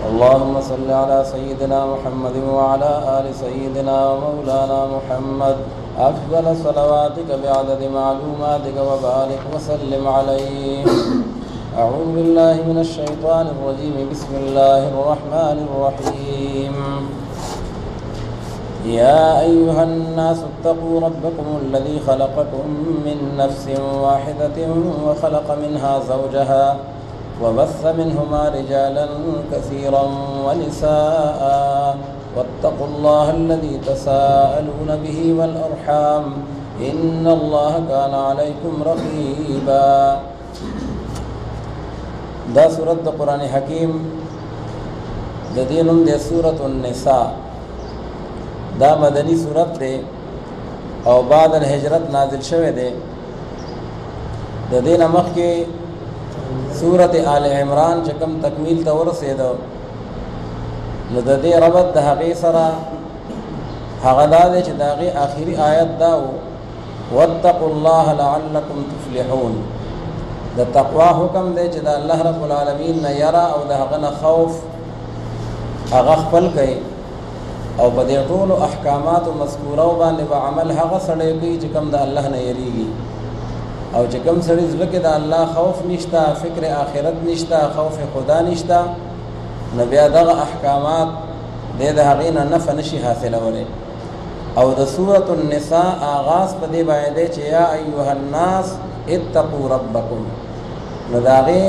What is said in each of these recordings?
अल्लाहुम्मा सल्लि अला सय्यिदिना मुहम्मद व अला आलि सय्यिदिना मौलाना मुहम्मद अफ़्ज़ल सलवातिक बिअददि मालूमातिक व बारिक व सल्लिम अलैहि। अऊज़ु बिल्लाहि मिनश शैतानिर रजीम। बिस्मिल्लाहिर रहमानिर रहीम। या अय्युहन नास इत्तक़ू रब्बकुमुल्लज़ी ख़लक़कुम मिन नफ़्सिन वाहिदतिन व ख़लक़ मिन्हा ज़ौजहा वबस्स मिन्हुमा रिजालन कसीरन व निसाअ वत्तक़ुल्लाहल्लज़ी तसाअलून बिही वल अर्हाम इन्नल्लाह काना अलैकुम रक़ीबा। दा सूरत द कुरान हकीम द दीनुम दे सूरत उन्निसा दा मदनी सूरत दे और बाद अल हिजरत नाजिल शवे दे। द दीन मख के सूरत आल इमरान चकम तकमील तवर से दो द रबत द हक़ी सरा हग़दा दे च दाग़ी आखिरी आयत दाओ वत्तक़ुल्लाह लअल्लकुम तुफ़्लिहून। द तक़वा हुक्म दे च द अल्लाह रब्बुल आलमीन न यरा और द हक़ खौफ आगा खपल कई और बदे टोल अहकामात मज़कूरा बांधे बामल हक़ सड़े गई चकम द अल्लाह न यरीगी और चकम सड़ी ज़िल दा अल्लाह खौफ निश्ता फ़िक्र आखिरत निश्ता खौफ खुदा निश्ता न बिया दग अहकामात दे दहक़ी न नफ़ नशी हासिल वले। और द सूरत उन्निसा आगाज़ पदे बायदे च या अय्युहन्नास इत्तक़ू रब्बकुम न दाग़ी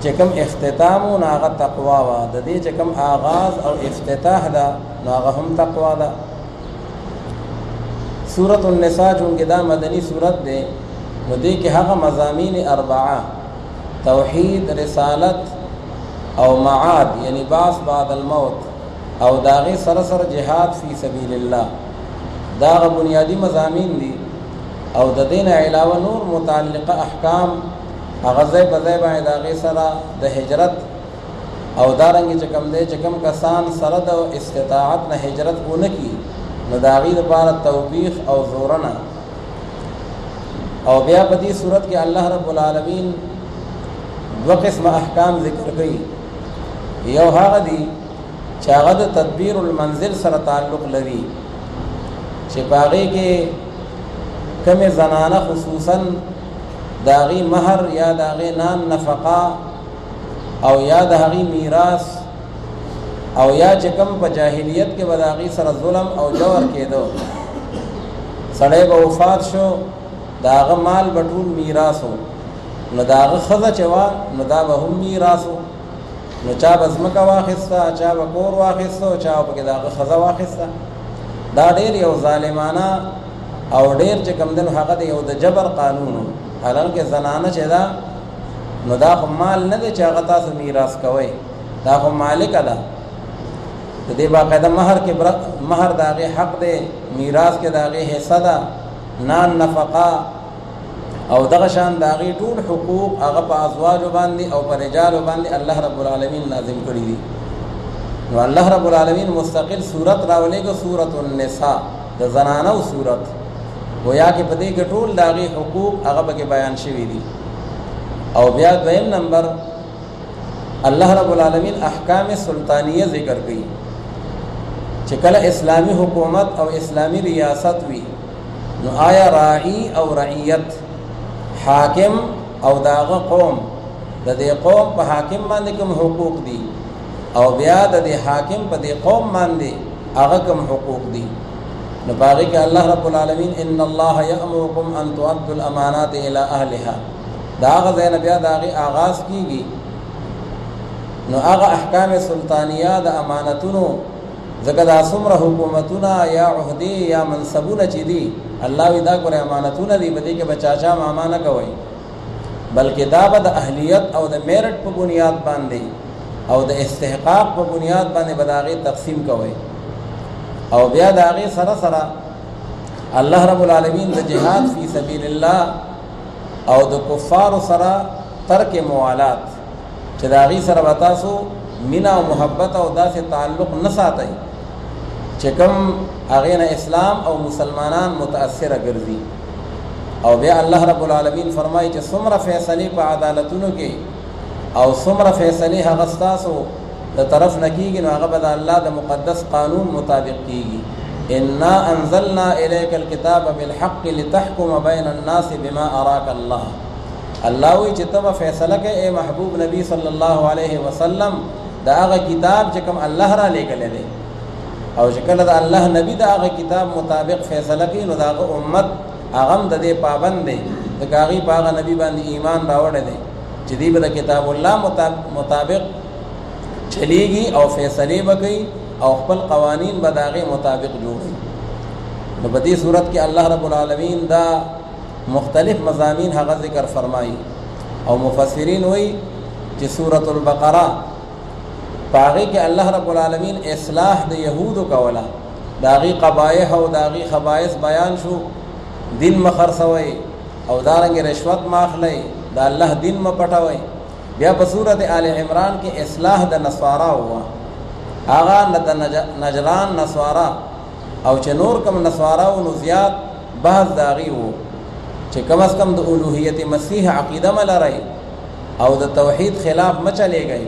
चकम इख्तिताम नागा तक़वा वा दे चकम आगाज़ और इफ्तिताह दा नागा हम तक़वा दा। सूरत उन्निसा चूँकि दा मदनी सूरत दे नदी के हक़ मज़ामीन अरबआ तौहीद रिसालत और माआद यानी बास बादल मौत और दाग़ी सरसर जिहाद फ़ी सबीलिल्लाह दाग़ बुनियादी मज़ामीन दी और दीन अलावा नूर मुताल्लिक़ अहकाम अग़ज़े बज़े बाए दाग़ी सरा द हिजरत और दारंग चकम दे चकम कसान सरद और इस्तिताअत न हिजरत उन की न दाग़ी दपार तौबीख़ और ज़ोरना। और ब्या पदी सूरत के अल्लाह रब्बुल आलमीन दो क़िस्म अहकाम ज़िक्र कई। यो हागदी चागद तदबीरुल मंजिल सर ताल्लुक़ लरी छिपागी के कम ज़नाना खुसूसन दाग़ी महर या दाग़ी नान नफ़क़ा और या दाग़ी मीरास और या चकम पजाहिलियत के बदाग़ी सर ज़ुल्म और जवर के दो सड़े बवफ़ात शो दाग़ माल बटूल मीरास हो न दाग़ खज़ा चवा न दा बहुम मीरास हो न चा बज़मका वाखिस्ता चा बकोर वाखिस्ता चा पके दाग़ खज़ा वाखिस्ता दा डेर यो ज़ालिमाना और डेर चकम दिन हक़ यो द जबर कानून हो। हालांकि ज़नाना चेदा न दा माल न दे चागता से मीरास कवे दा मालिक अदा तो दे बाक़ायदा महर के महर दाग़े हक़ दे मीरास के दाग़े हिस्सा दा नान नफ़क़ा और दगशान दाग़ी टूल हुकूक अग़ प अज़वाज बांधी और पर रिजाल बांधी अल्लाह रब्बुल आलमीन नाज़िम करी दी। तो अल्लाह रब्बुल आलमीन मुस्तक़िल सूरत रावले को सूरत उन्निसा द ज़नाना सूरत गोया के पदे के टूल दाग़ी हुकूक अग़ के बयान शवी दी। और ब्या दोयम नंबर अल्लाह रब्बुल आलमीन अहकाम सुल्तानिया ज़िक्र की चिकल इस्लामी हुकूमत और इस्लामी रियासत हुई न आया राई और रईयत हाकिम और दाग़ कौम दे कौम पर हाकिम मानदे कम हुकूक दी और ब्या दे हाकिम पर दे कौम मानदे आग़ कम हुकूक दी न बागी के अल्लाह रब्बुल आलमीन इन्नल्लाह यअमुरुकुम अन तुअद्दुल अमानात इला अहलिहा दाग़ ज़ैन ब्या दाग़ी आगाज़ की गई न आग़ अहकाम सुल्तानिया द अमानतुनो ज़कदा सुमर हुकूमतुना या उहदे या मनसबुन चीदी अल्लाह विदा करे अमानतुना दी बदी के बचाचा मामा न कवई बल्कि दाबद अहलियत और द मेरिट पर बुनियाद बांधे और द इस्तेहक़ाक़ पर बुनियाद बांधे बदाग़ी तक़सीम कवई। और ब्या दाग़ी सरा सरा अल्लाह रब्बुल आलमीन द जिहाद फ़ी सबीलिल्लाह और द कुफ़ार सरा तर्क मुवालात चदाग़ी सरा बतासो मिना और मोहब्बत और दा से ताल्लुक़ न सातई चकम आगे न इस्लाम और मुसलमानान मुतासर गर्जी और बे अल्लाह रब्बुल आलमीन फरमाई कि सुमर फ़ैसले पर अदालतों के और सुमर फ़ैसले हगस्तासो د طرف نکیږي نو هغه به د الله د مقدس قانون مطابق کیږي. انا انزلنا الیک الکتاب بالحق لتحکم بین الناس بما اراک الله. الله وی چې ته فیصله کې اے محبوب نبی صلی الله علیه وسلم دا هغه کتاب چې کوم الله را لېږلی دی او چې کله د الله نبی دا هغه کتاب مطابق فیصله کوي نو دا هغه امت هغه د دې پابند دی د هغې په هغه نبی باندې ایمان راوړی دی چې دوی به د کتاب الله مطابق چلیږي او فیصلې به کوي او خپل قوانین به د هغې مطابق جوړوي. نو په دې صورت کې الله رب العالمین دا مختلف مضامین هغه ذکر فرمایي او مفسرین وایي چې سورة البقره په هغې کې الله رب العالمین اصلاح د یهودو کوله، د هغې قبایح او د هغې خبایث بیان شو، دین مه خرڅوئ او دارنګې رشوت مه اخلئ، د الله دین مه پټوئ. بیا په سورت آل عمران کې اصلاح د نصارا وه، هغه د نجران نصارا او چې نور کم نصارا و نو زیات بحث د هغې و چې کم از کم د الوهیت مسیح عقیده مه لرئ او د توحید خلاف مه چلیږئ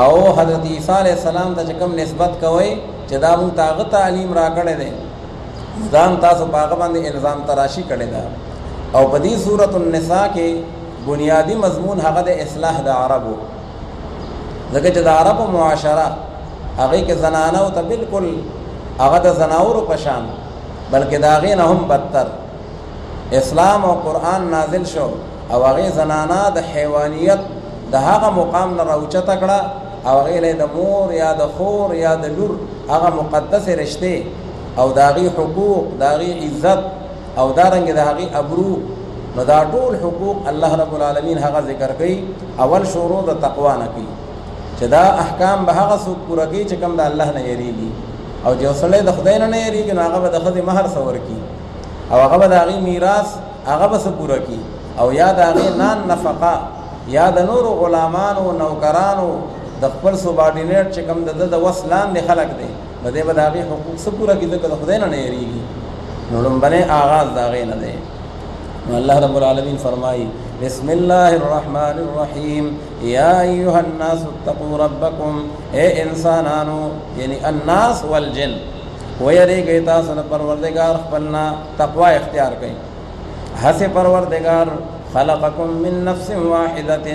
او حضرت عیسی علیہ السلام ته چې کوم نسبت کوئ چې دا مونږ ته هغه تعلیم را کړی دی ځان تاسو په هغه باندې الزام تراشي کړې ده. او په دې سورة النساء کې بنیادی مضمون هغه د اصلاح د عربو، ځکه چې د عربو معاشره هغې کې زنانو ته بالکل هغه د زناورو په شان بلکې د هغې نه هم بدتر اسلام او قرآن نازل شو او هغې زنانه د حیوانیت د هغه مقام نه راوچته کړه او هغې له د مور یا د خور یا د لور هغه مقدسې رشتې او د هغې حقوق د هغې عزت او دارنګې د هغې ابرو نو دا ټول حقوق الله رب العالمین هغه ذکر کوي. اول شروع د تقوا نه کوي چې دا احکام به هغه څوک پوره کوي چې کوم د الله نه یریږي او چې یو سړی د خدای نه یریږي نو هغه به د ښځې مهر څه ورکړي او هغه به د هغې میراث هغه به څه پوره کړي او یا د هغې نان نفقه یا د نورو غلامانو نوکرانو د خپل سوبارډینیټ چې کوم د ده د وس لاندې خلک دی نو دی به د هغې حقوق څه پوره کړي ځکه د خدای نه یریږي نو لومبنی آغاز د هغې نه دی. نو الله رب العالمین فرمایي بسم الله الرحمن الرحیم یا ایها الناس اتقوا ربکم، اے انسانانو یعنی الناس والجن ویریږئ تاسو د پروردګار خپلنا، تقوا اختیار کړئ. هسې پروردګار خلقکم من نفس واحدة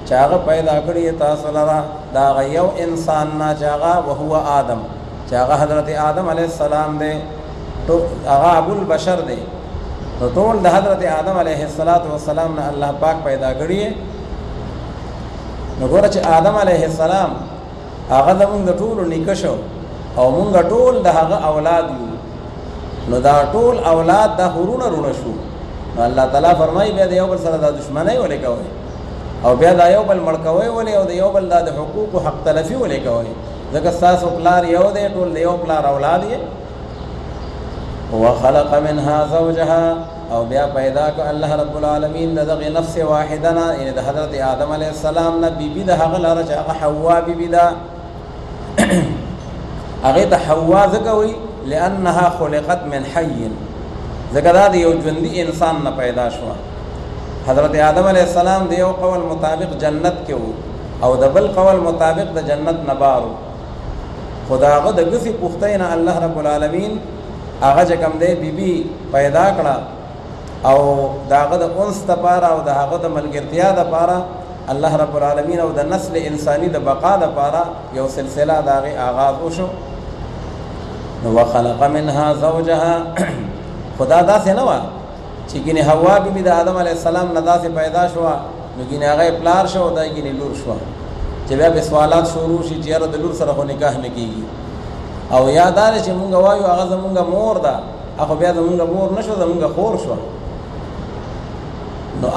چې هغه پیدا کړي تاسو لره د هغه یو انسان نه چې هغه وهو آدم چې هغه حضرت آدم علیه السلام دی، هغه ابو البشر دی. نو ټول د حضرت آدم علیه السلام نه الله پاک پیدا کړي. نو ګوره چې آدم علیه السلام هغه زمونږ د ټولو نیکه شو او مونږ ټول د هغه اولاد یو، نو دا ټول اولاد دا رونه رونه شو. نو الله تعالی فرمایي بیا د یو بل سره دا دشمنۍ ولې کوئ او بیا دا یو بل مړ کوئ ولې او د یو بل دا د حقوقو حق تلفي ولې کوئ ځکه ستاسو پلار یو دی، ټول د یو پلار اولاد یې. وخلق منها زوجها او بیا پیدا کړ الله رب العالمین د دغه نفس واحده نه یعنی د حضرت آدم علیه السلام نه بیبي د هغه لاره چې هغه حوا بیبي ده هغې ته حوا ځکه وایي لأنها خلقت من حي، ځکه دا د یو ژوندي انسان نه پیدا شوه. حضرت آدم علیه السلام د یو قول مطابق جنت کې و او د بل قول مطابق د جنت نه بار و، خو د هغه د ګسې پوښتۍ نه الله رب العالمین هغه چې کوم دی بیبي پیدا کړه او د هغه د انس دپاره او د هغه د ملګرتیا دپاره الله رب العالمین او د نسل انساني د بقا دپاره یو سلسله د هغې آغاز وشو. نو وخلق منها زوجها خدا داسې نه وه چې ګینې حوا بیبي د آدم علیه السلام نه داسې پیدا شوه نو ګینې هغه پلار شو او دا ګینې لور شوه چې بیا به سوالات شروع شي چې یاره د لور سره خو نکاح نه کېږي او یا دا دی چې مونږ وایو هغه زمونږ مور ده خو بیا زمونږ مور نه شوه زمونږ خور شوه. نو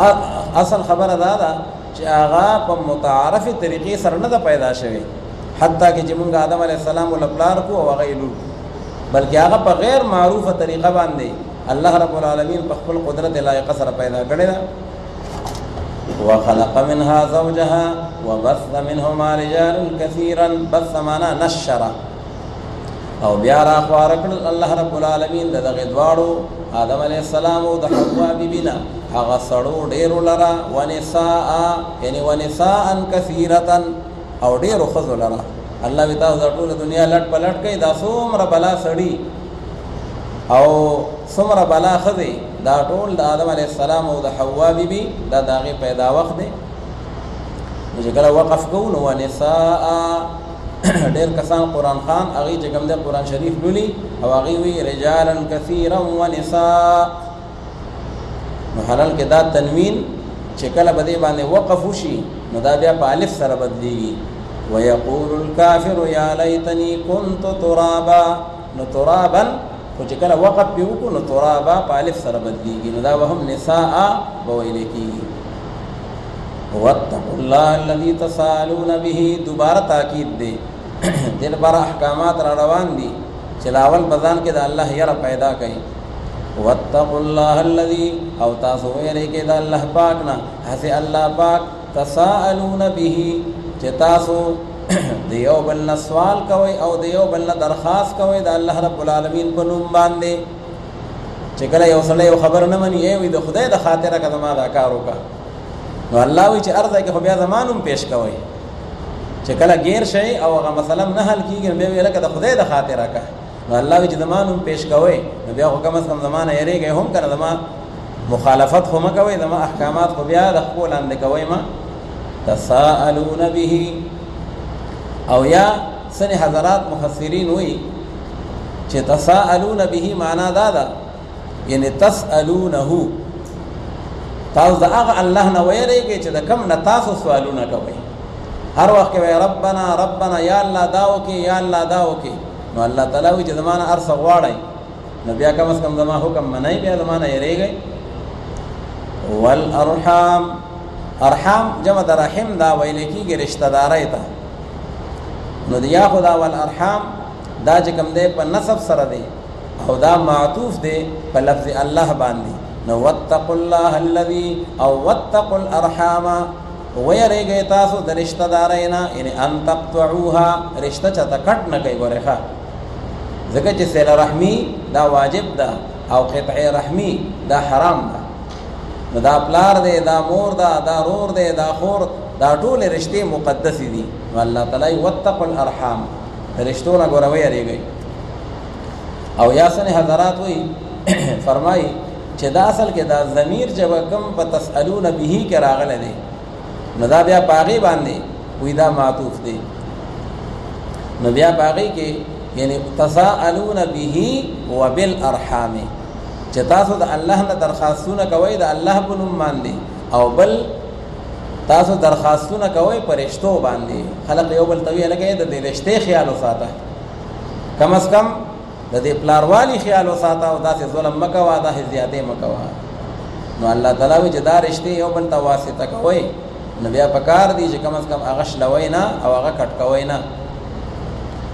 اصل خبره دا ده چې هغه په متعارفې طریقې سره نه ده پیدا شوې حتی کې چې مونږ آدم علیه السلام ول پلار کو او هغه یې لور بلکې هغه په غیر معروفه طریقه باندې الله رب العالمین په خپل قدرت لایقه سره پیدا کړی ده. وخلق منها زوجها وبث منهما رجالا كثيرا، بث معنا نشر او بیا را خوار کړل الله رب العالمین د دغه دواړو آدم علیه السلام او د حوا بیبي نه هغه سړو ډېرو لره ونساء یعنی ونساء کثیرة او ډېرو ښځو لره. الله وی تاسو د ټوله دنیا لټ پلټ کوي، دا څومره بلا سړي او څومره بلا ښځې، دا ټول د آدم علیه السلام او د حوا بیبي دا د هغې پیدا وخت دی. نو چې کله وقف کوو نو ونساء ډېر کسان قرآن خان هغې چې کوم دی قرآن شریف لولي او هغې وی رجالا کثیرا ونساء، نو حلال کې دا تنوین چې کله به دې باندې وقف وشي نو دا بیا په الف سره بدلیږي. ويقول الكافر يا ليتني كنت ترابا، نو ترابا خو چې کله وقف پې وکړو نو ترابا په الف سره بدلیږي، نو دا به هم نساء به ویلی کېږي. واتقوا الله الذي تسالون به، دوباره تاکید دی دې لپاره احکامات را روان دي چې لاول بځان کې د الله یره پیدا کوي. واتقوا الله الذي، او تاسو ویریږئ د الله پاک نه، هسې الله پاک تساءلون به چې تاسو د یو بل نه سوال کوئ او د یو بل نه درخواست کوئ د الله رب العالمین په نوم باندې. چې کله یو سړی یو خبر نه مني وي د خدای د خاطره که زما دا کار وکړه، نو الله وایي چې هر ځای کې خو بیا زما نوم پیش کوئ. چې کله ګیر شئ او هغه مثلا نه حل کېږي نو بیا ویې لکه د خدای د خاطره که، نو الله وایي چې زما نوم پیش کوئ، نو بیا خو کم از کم زما نه یېرېږئ هم که نه، زما مخالفت خو مه کوئ، زما احکامات خو بیا د خپو لاندې کوئ ما. تساءلون به، او یا سنی حضرات مفسرین وی چې تساءلون به معنا دا ده یعنی تسألونه، تاسو د هغه الله نه ویریږئ چې د کم نه تاسو سوالونه کوئ. هر وخت کې وایي ربنا ربنا، یا الله دا وکړي یا الله دا وکړي، نو الله تعالی وایي چې زما نه هر څه غواړئ، نو بیا کم از کم زما حکم منئ، بیا زما نه یریږئ. والارحام، ارحام جمع د رحم دا ویل کېږي رشتہ دارۍ ته، نو د یا خدا والارحام دا چې کوم دی په نسب سره دی او دا معطوف دی په لفظ الله باندې. نو واتقوا الله الذي، او واتقوا الارحام، ویریږئ تاسو د رشتہ دارۍ نه، یعنی ان تقطعوها، رشتہ چاته کټ نه کوي. ګورئ ښه، ځکه چې صله رحمي دا واجب ده او قطع رحمي دا حرام ده. نو دا پلار دی، دا مور ده، دا رور دی، دا خور، دا ټول رشتې مقدسې دي. نو الله تعالی واتقوا الارحام، رشتو نه ګوره ویریږئ. او یا سن حضرات وی فرمایي چې دا اصل کې دا ضمیر چې کوم په تسألون به کې راغلی دی، نو دا بیا په هغې باندې وی دا معطوف دی، نو بیا په هغې کې یعنی تساءلون به وبالارحام، چې تاسو د الله نه درخواستونه کوئ د الله په نوم باندې، او بل تاسو درخواستونه کوئ په رشتو باندې. خلق یو بل ته ویې لکه د دې رشتې خیال وساته، کم از کم د دې پلاروالی خیال وساته، او داسې ظلم مه کوه، داسې زیاتې مه کوه. نو الله تعالی وایي چې دا رشتې یو بل ته واسطه کوئ، نو بیا پکار دی چې کم از کم هغه شلوئ نه او هغه کټ کوئ نه.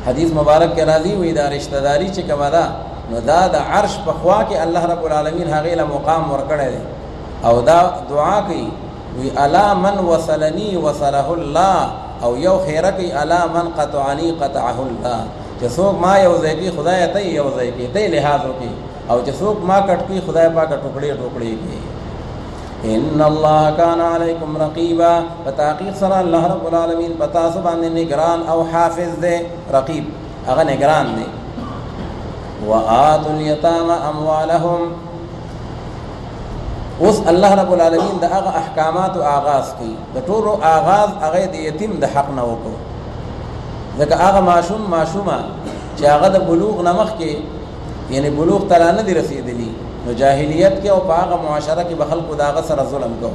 حدیث مبارک کې راځي وایي دا رشتہ داري چې کومه ده نو دا د عرش په خوا کې الله رب العالمین هغې له مقام ورکړی دی، او دا دعا کوي وی الا من وصلنی وصله الله، او یو خیره کوي الا من قطعنی قطعه الله، چې څوک ما یو ځای کوي خدای ته یو ځای کوي، ته لحاظ وکړي، او چې څوک ما کټ کوي خدای پاکه ټوکړې ټوکړې کوي. ان الله کان علیکم رقیبا، په تحقیق سره الله رب العالمین په تاسو باندې نگران او حافظ دی. رقیب هغه نگران دی. وآتوا اليتامى اموالهم، اوس الله رب العالمین د هغه احکامات او آغاز کوي، د ټولو آغاز هغه د یتیم د حق نه وکړو، ځکه هغه ماشومه چې هغه د بلوغ نه مخکې یعنی بلوغ ته نه دي رسېدلي، نو جاهلیت کې او په هغه معاشره کې به خلکو د هغه سره ظلم کو.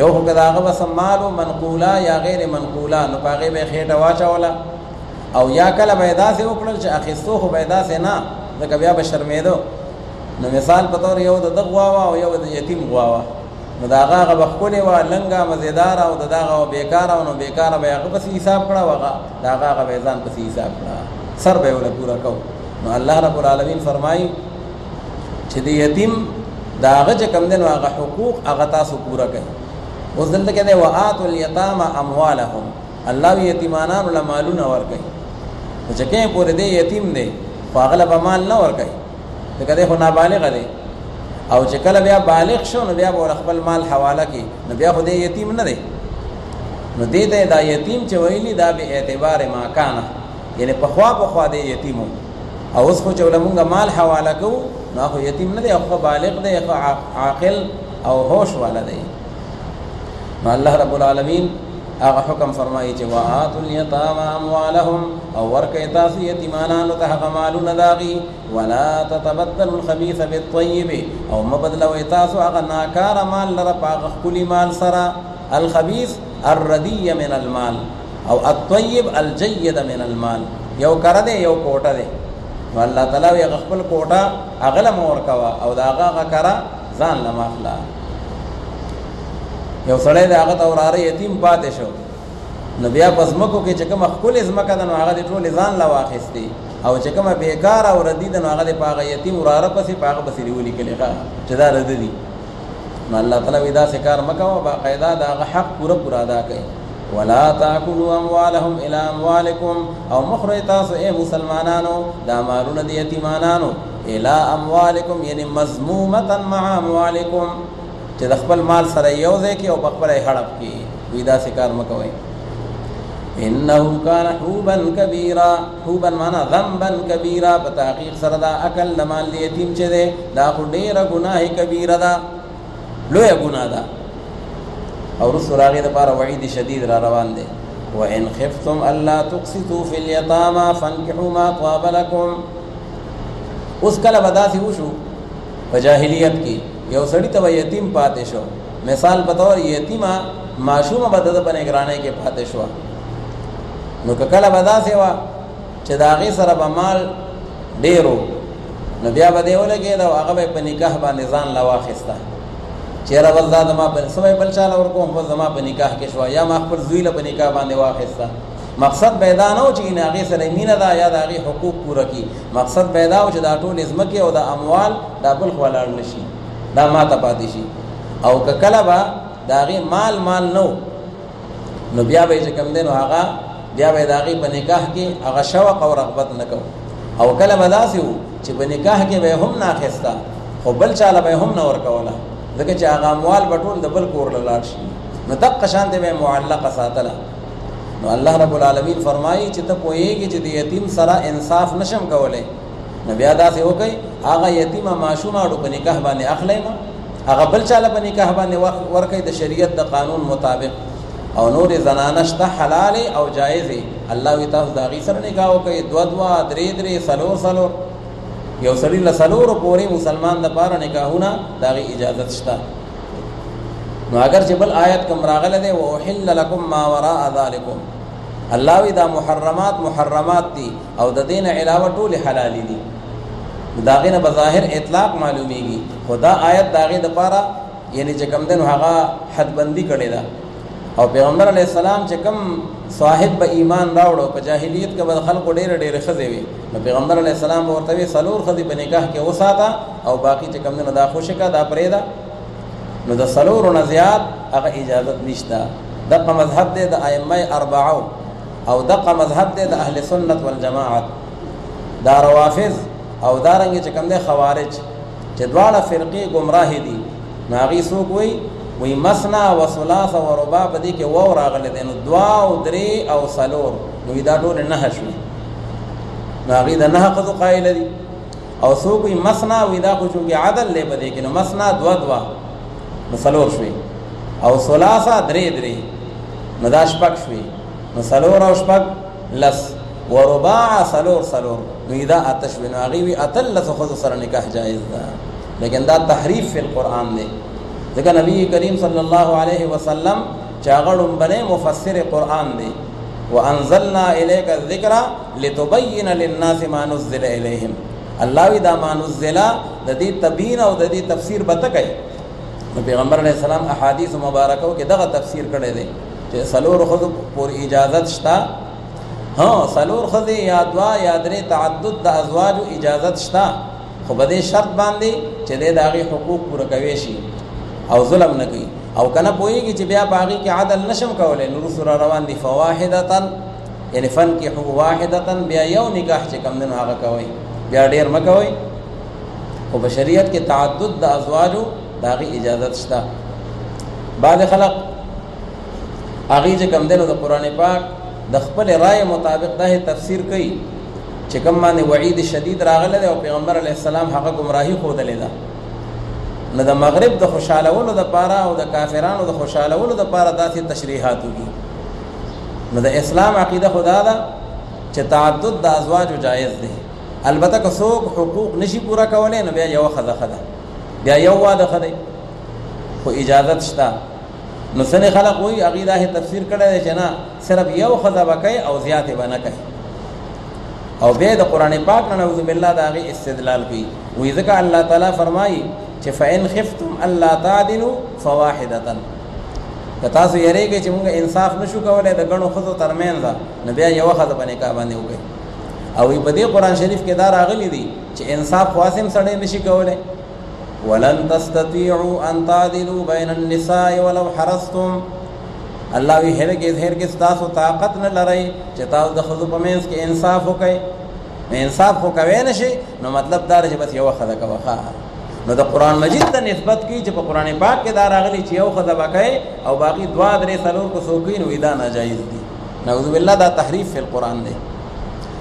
یو خو که د هغه به سمالو منقوله یا غیر منقوله، نو په هغې به یې خېټه واچوله، او یا کله به یې داسې وکړل چې اخیستو خو به یې داسې نه، ځکه بیا به شرمېدو. نو مثال په طور یو د ده غوا وه او یو د یتیم غوا وه، نو د هغه هغه به ښکلې وه، لنګه مزېداره، او د دغه بېکاره وه، نو بېکاره به یې هغه پسې حساب کړه، او هغه د هغه هغه به یې ځان پسې حساب کړه، سر به یې وله پوره کو. نو الله رب العالمین فرمایي چې د یتیم د هغه چې کوم دی نو هغه حقوق هغه تاسو پوره کوئ. اوس دلته کې دی وآتوا الیتامى اموالهم، الله وی یتیمانانو له مالونه ورکوي، نو چې کوم پورې دی یتیم دی خو هغه له به مال نه ورکوي، ځکه دی خو نابالغه دی، او چې کله بیا بالغ شو نو بیا به خپل مال حواله کړي، نو بیا خو دی یتیم نه دی. نو دې ته دا یتیم چې ویلي دا به اعتبار ما کانه، یعنی په خوا دې یتیمو. او اوس خو چې ولمونږ مال حواله کوو نو خو یتیم نه دی، خو بالغ دی، خو عاقل او هوش والا دی. نو الله رب العالمین هغه حکم فرمایي چې وآتوا اليتامى اموالهم، او ورکړئ تاسو یتیمانانو ته هغه مالونه داغي، ولا تتبدلوا الخبيث بالطيب، او مبدلوي تاسو هغه ناکاره مال لره په هغه ښکلي مال سره. الخبيث الردي من المال، او الطيب الجيد من المال. یو کړه دی یو کوټه دی، نو الله تعالی وی خپل کوټه اغله مور کوا او دا هغه کړه ځان لمخلا. یو سړی د هغه توراره یتیم پاتې شو، نو بیا پس مکو کې چې کوم خپل ازمکه د نو هغه د ټول ځان لا واخستي، او چې کوم بیکار او ردی د نو هغه د پاغه یتیم وراره پسې پاغه بسې ویلي کلی ښه چې دا رد دي. نو الله تعالی وی دا سکار مکو باقاعده دا هغه حق پورا ادا کړي. ولا تاكلوا اموالهم الى اموالكم، او مخرج تاسو اے مسلمانانو دا مالونه د یتیمانانو الى اموالكم، یعنی مذمومه مع اموالكم، چې د خپل مال سره یو ځای کې او خپل هړپ کې وی دا سکار مکوئ. انه كان حوبا كبيرا، حوبا معنا ذنبا كبيرا، په تحقیق سره دا اکل د مال یتیم چې ده دا خو ډیره ګناه کبیره ده، لویه ګناه ده. او رسول هغې دپاره وعید شدید را روان دی. وان خفتم الا تقسطوا في اليتامى فانكحوا ما طاب لكم. اوس کله به داسې وشو په جاهلیت کې یو سړي ته یتیم پاتې شو، مثال په طور یتیمه معشومه به د په نګرانۍ کې پاتې شوه، نو که کله به داسې وه چې د هغې سره به مال ډېر نو بیا به دې ولګېده او هغه به یې په نکاح باندې ځان له واخېسته. چیرې بل دا زما په سبا بل چاله ورکوم، خو زما په نکاح کې شوه، یا ما خپل زوی له په نکاح باندې واخېسته. مقصد به دا نه و چې هغې سره مینه ده یا د هغې حقوق پوره کړي، مقصد به دا و چې دا ټول ځمکې او د اموال دا بل خو ولاړ نه شي، دا ما ته پاتې شي. او که کله به د هغې مال نه نو بیا به یې چې کوم دی نو هغه بیا به یې د هغې په نکاح کې هغه شوق او رغبت نه کوو. او کله به داسې و چې په نکاح کې به یې هم نه اخېسته، خو بل چاله به یې هم نه ورکوله، ځکه چې هغه اموال به ټول د بل کور له لاړ شي، نو دقه شانتې به یې معلقه ساتله. نو الله رب العالمین فرمایي چې ته پوهېږې چې د یتیم سره انصاف نشم کولی، نو بیا داسې وکئ هغه یتیمه ماشومه اړو په نکاح باندې اخلی ما، هغه بل چاله په نکاح باندې ورکئ د شریعت د قانون مطابق. او نور زنانه شته حلالې او جایزې، الله وی تاسو د هغې سره نکاح وکئ، دوه دوه درې درې څلور، یو سړي له څلورو پورې مسلمان دپاره نکاحونه د هغې اجازت شته. نو اگر چې بل آیت کوم راغلی دی واحل لکم ما وراء ذلکم، الله وی دا محرمات دي او د دې نه علاوه ټولې حلالې دي. د هغې نه بظاهر اطلاق معلومیږي، خو دا آیت د هغې دپاره یعنی چې کوم دی نو هغه حدبندي کړې ده. او پیغمبر علیه السلام چې کوم صاحب به ایمان راوړو، په جاهلیت کې به د خلکو ډېرې ښځې وي، نو پیغمبر علیه السلام به ورته وي 4 ښځې په نکاح کې وساته او باقي چې کوم دی نو دا خوشې کړه، دا پرېږده. نو د 4 نه زیات هغه اجازت نشته. دغه مذهب دی د ائمه 4 او دغه مذهب دی د اهل سنت والجماعت. دا روافض او دارنګې چې کوم دی خوارج چې دواړه فرقې ګمراهې دي، نو هغې څوک وی مثنا و ثلاث و رباع په دې کې واو راغلی دی، نو 2 او 3 او 4 نو دا ټول 9 شوي، نو هغې د 9 ښځو قایله دي. او څوک وي مثنا وی دا خو چونکې عدل دی په دې کې، نو مثنا 2 نو 4 شوي، او ثلاثه 3 نو دا 6 شوي، نو 4 او 6 لس، و رباع 4 نو دا 8 شوي، نو هغې وي 18 ښځو سره نکاح جایز ده. لیکن دا تحریف فی القرآن دی، ځکه نبی کریم صلی الله علیه وسلم چې هغه ړومبنی مفسر قرآن دی. وانزلنا الیک الذکر لتبین للناس ما نزل الیهم، الله وی دا ما نزل د دې تبیین او د دې تفسیر به ته کوي. نو پیغمبر علیه السلام احادیث مبارکو کې دغه تفسیر کړی دی چې 4 ښځو پورې اجازت شته، 4 ښځې یا 2 یا 3 تعدد د ازواجو اجازت شته، خو په دې شرط باندې چې دی د هغې حقوق پوره کوی شي او ظلم نه کوي. او کنه پوهېږي چې بیا په هغې کې عدل نشم کولی، نو رسو را روان دي فواحدتن، یعنی فنکحوا واحدتن، بیا یو نکاح چې کوم دی نو هغه کوئ، بیا ډېر مه کوئ. خو په شریعت کې تعدد د ازواجو د هغې اجازت شته. بعضې خلق هغه چې کوم دنو د قران پاک د خپل رائے مطابق د تفسیر کوي چې کوم باندې وعید شدید راغله او پیغمبر علی السلام هغه گمراهی خودلې ده نو د مغرب د خوشالولو د پاره او د کافرانو د خوشالولو د پاره داسې تشریحات وکړي. نو د اسلام عقیده خدا ده چې تعدد د ازواج جایز دي، البته که څوک حقوق نشي پورا کولای نو بیا یو خزه بیا یو واده خدای خو اجازت شته. نو څنګه خلق وایي عقیده تفسیر کړی چې نه صرف یو خزه وکي او زیاته بنه کوي او بیا د قران پاک نه نعوذ بالله دا غي استدلال کوي. وی ځکه الله تعالی فرمایي چې فإن خفتم الله تعدلوا فواحده، که تاسو یریږئ چې موږ انصاف نشو کولای د غنو خزو ترمنځ نو بیا یو خزه په نکاح باندې وکړي. او په دې قران شریف کې دا راغلي دي چې انصاف خاصم سره نشي کولای. ولن تستطيعوا ان تعدلوا بين النساء ولو حرصتم، الله وی هرګز تاسو طاقت نه لرئ چې تاسو د خزو په منځ کې انصاف وکړئ. انصاف خو کوي نشي نو مطلب دا چې بس یو خزه کوخه. نو د قران مجید ته نسبت کی چې په قران پاک کې دا راغلي چې یو خزه وکړي او باقی دوا درې څلور کو سوکین وې دا ناجایز دي. نعوذ بالله دا تحریف فی القران دی.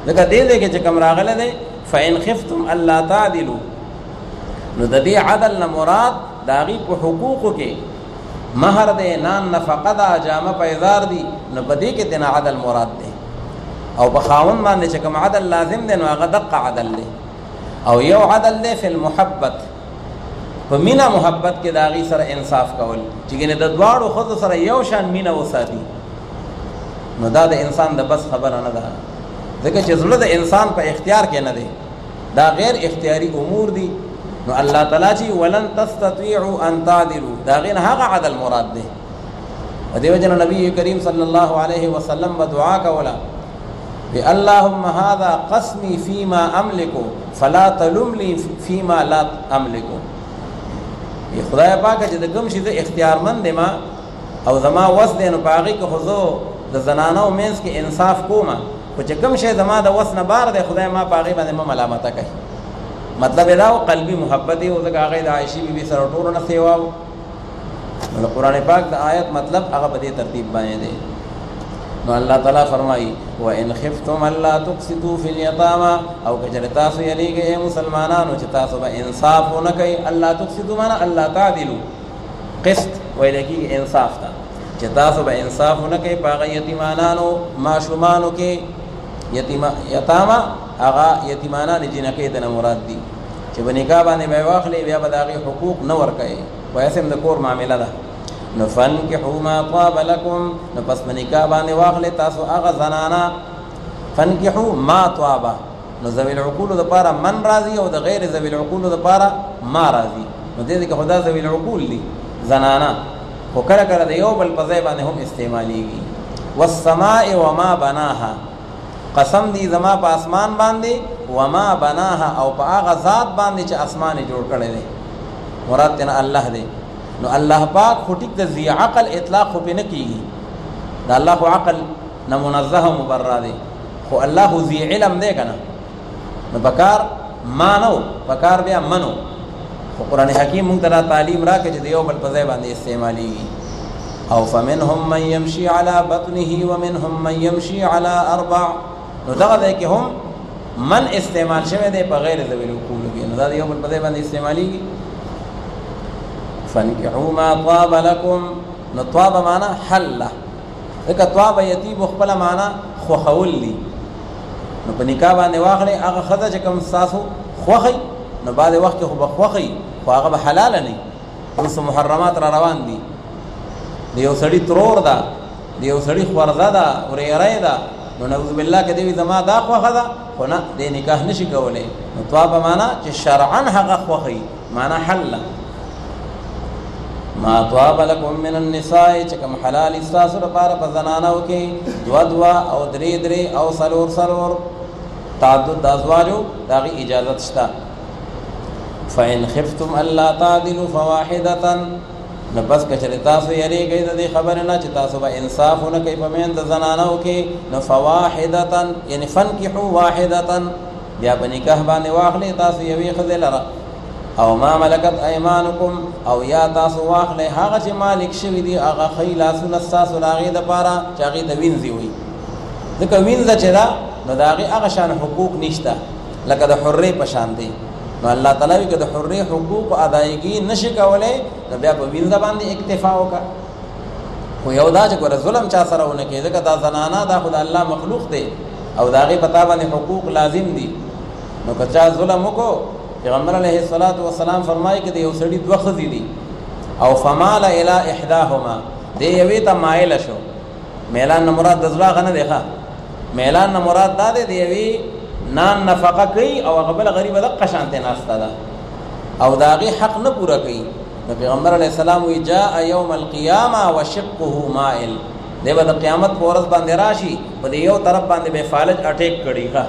لکه دې کې چې کوم راغله ده فإن خفتم الله تعدلوا، نو د دې عدل نه مراد داغي په حقوقو کې مہر دے نان نفقه دا جامه پیزار دی نو بدی کې تنا عدل مراد دی. او په خاون باندې چې کوم عدل لازم دی نو هغه دق عدل دی. او یو عدل دی فی المحبت، په مینا محبت کې داغي سره انصاف کول چې ګنه د دواړو خود سره یو شان مینا وساتي نو دا د انسان د بس خبره نه ده. ځکه چې زړه د انسان په اختیار کې نه دی، دا غیر اختیاري امور دي. نو الله تعالی چې ولن تستطيعوا ان تعدلوا دا غیر هغه عدل مراد دی. دیو جن نبی کریم صلی الله علیه وسلم دعا کولا بی اللهم هذا قسمی فيما املك فلا تلمني فيما لا املك. ای خدای پاک چې د کوم شي د اختیارمند ما او زما وس دې نو باغی که خزو د زنانو مینس کې انصاف کوما خو چې کوم شي زما د وس نه بار دی خدای ما باغی باندې ملامت کوي. مطلب دا قلبی محبت او د هغه د عائشہ بی بی سره ټول نه سیوا. نو قرآن پاک د آیت مطلب هغه په دې ترتیب باندې دی. نو الله تعالی فرمایي وان خفتم الا تقسطوا في اليتامى، او کجره تاسو یریږئ مسلمانانو چې تاسو به انصاف نه کوي. الله تقسطوا معنا الله تعدلوا، قسط ویل کېږي انصاف ته چې تاسو به انصاف نه کوي په یتیمانانو ماشومانو کې. یتاما هغه یتیمانان جنکې ته مراد دي چې بنکاح باندې به واخلي بیا به داغي حقوق نه ورکړي وایسم د کور معاملې ده. نو فنکحوا ما طاب لكم، نو پس بنکاح باندې واخلي تاسو هغه زنانا. فنکحوا ما طاب، نو ذوی العقول د پاره من راضي او د غیر ذوی العقول د پاره ما راضي. نو دې کې خدا ذوی العقول دي زنانا خو کله کله د یو بل په ځای باندې هم استعماليږي. والسماء وما بناها، قسم دی زما په اسمان باندې وما بناها او په هغه ذات باندې چې اسمان جوړ کړی دی مراد تن الله دی. نو الله پاک خو ټیک د ذی عقل اطلاق خو نه کیږي، دا الله خو عقل نه منزه مبرر دی، خو الله خو ذی علم دی کنه. نو بکار مانو بکار بیا منو. خو قرآن حکیم مونږ ته تعلیم راکړي چې دیو بل په ځای باندې استعماليږي. او فمنهم من يمشي على بطنه ومنهم من يمشي على اربع، نو دغه ځای کې هم من استعمال شوی دی په غیر ذوی العقول کې. نو دا دیو بل په ځای باندې استعماليږي. فانكحوا ما طاب لكم، نو طاب معنا حل، ځکه طاب یتیب خپل معنا خوخول دي. نو په نکاح باندې واخلي هغه خزه چې کوم ساسو خوخي نو بعد وخت خو بخوخي خو هغه به حلال نه، اوس محرمات را روان دي. دیو سړی ترور دا، دیو سړی خورزه دا ورېړې دا، نو نعوذ بالله کې دی زما دا خوخه دا خو نه د نکاح نشي کولای. نو طاب معنا چې شرعا هغه خوخي معنا حل. ما طاب لكم من النساء، چې کوم حلال استاسو لپاره په زنانو کې دوا دوا او درې درې او سلور سلور تعدد د ازواجو داغي اجازت شته. فإن خفتم ألا تعدلوا فواحدة، نو بس کچره تاسو یریږئ د دې خبره نه چې تاسو به انصاف نه کوي په میند زنانو کې نو فواحدة یعنی فنکحوا واحدة، بیا په نکاح باندې واخلي تاسو یوې خزه لره او ما ملکت ایمانکم او یا تاسو واخلې هغه چې مالک شوي دي هغه ښی لاسونه ستاسو د هغې دپاره چې هغې ته وینځي وي ځکه وینځه چې ده نو د هغې هغه شان حقوق نشته لکه د حرې په شان دی نو الله تعالی وایي که د حرې حقوق ادایګي نشي کولی نو بیا په وینځه باندې اکتفا وکړه خو یو دا چې ګوره ظلم چا سره ونه کړي ځکه دا زنانه دا خو د الله مخلوق دی او د هغې په تا باندې حقوق لازم دي نو که چا ظلم وکړو پیغمبر علیه الصلاۃ والسلام فرمایي که د یو سړي دوه ښځې دي او فمال الی احداهما دې یوې ته مایله شو میلان نه مراد د زړه هغه نه دی ښه میلان نه مراد دا دی د یوې نان نفقه کوي او هغه بله غریبه دقه شانتې ناسته ده او د هغې حق نه پوره کوي نو پیغمبر علیه السلام وی جاء یوم القیامه وشقه مائل دی به د قیامت په ورځ باندې راشي په دې یو طرف باندې به فالج اټیک کړي ښه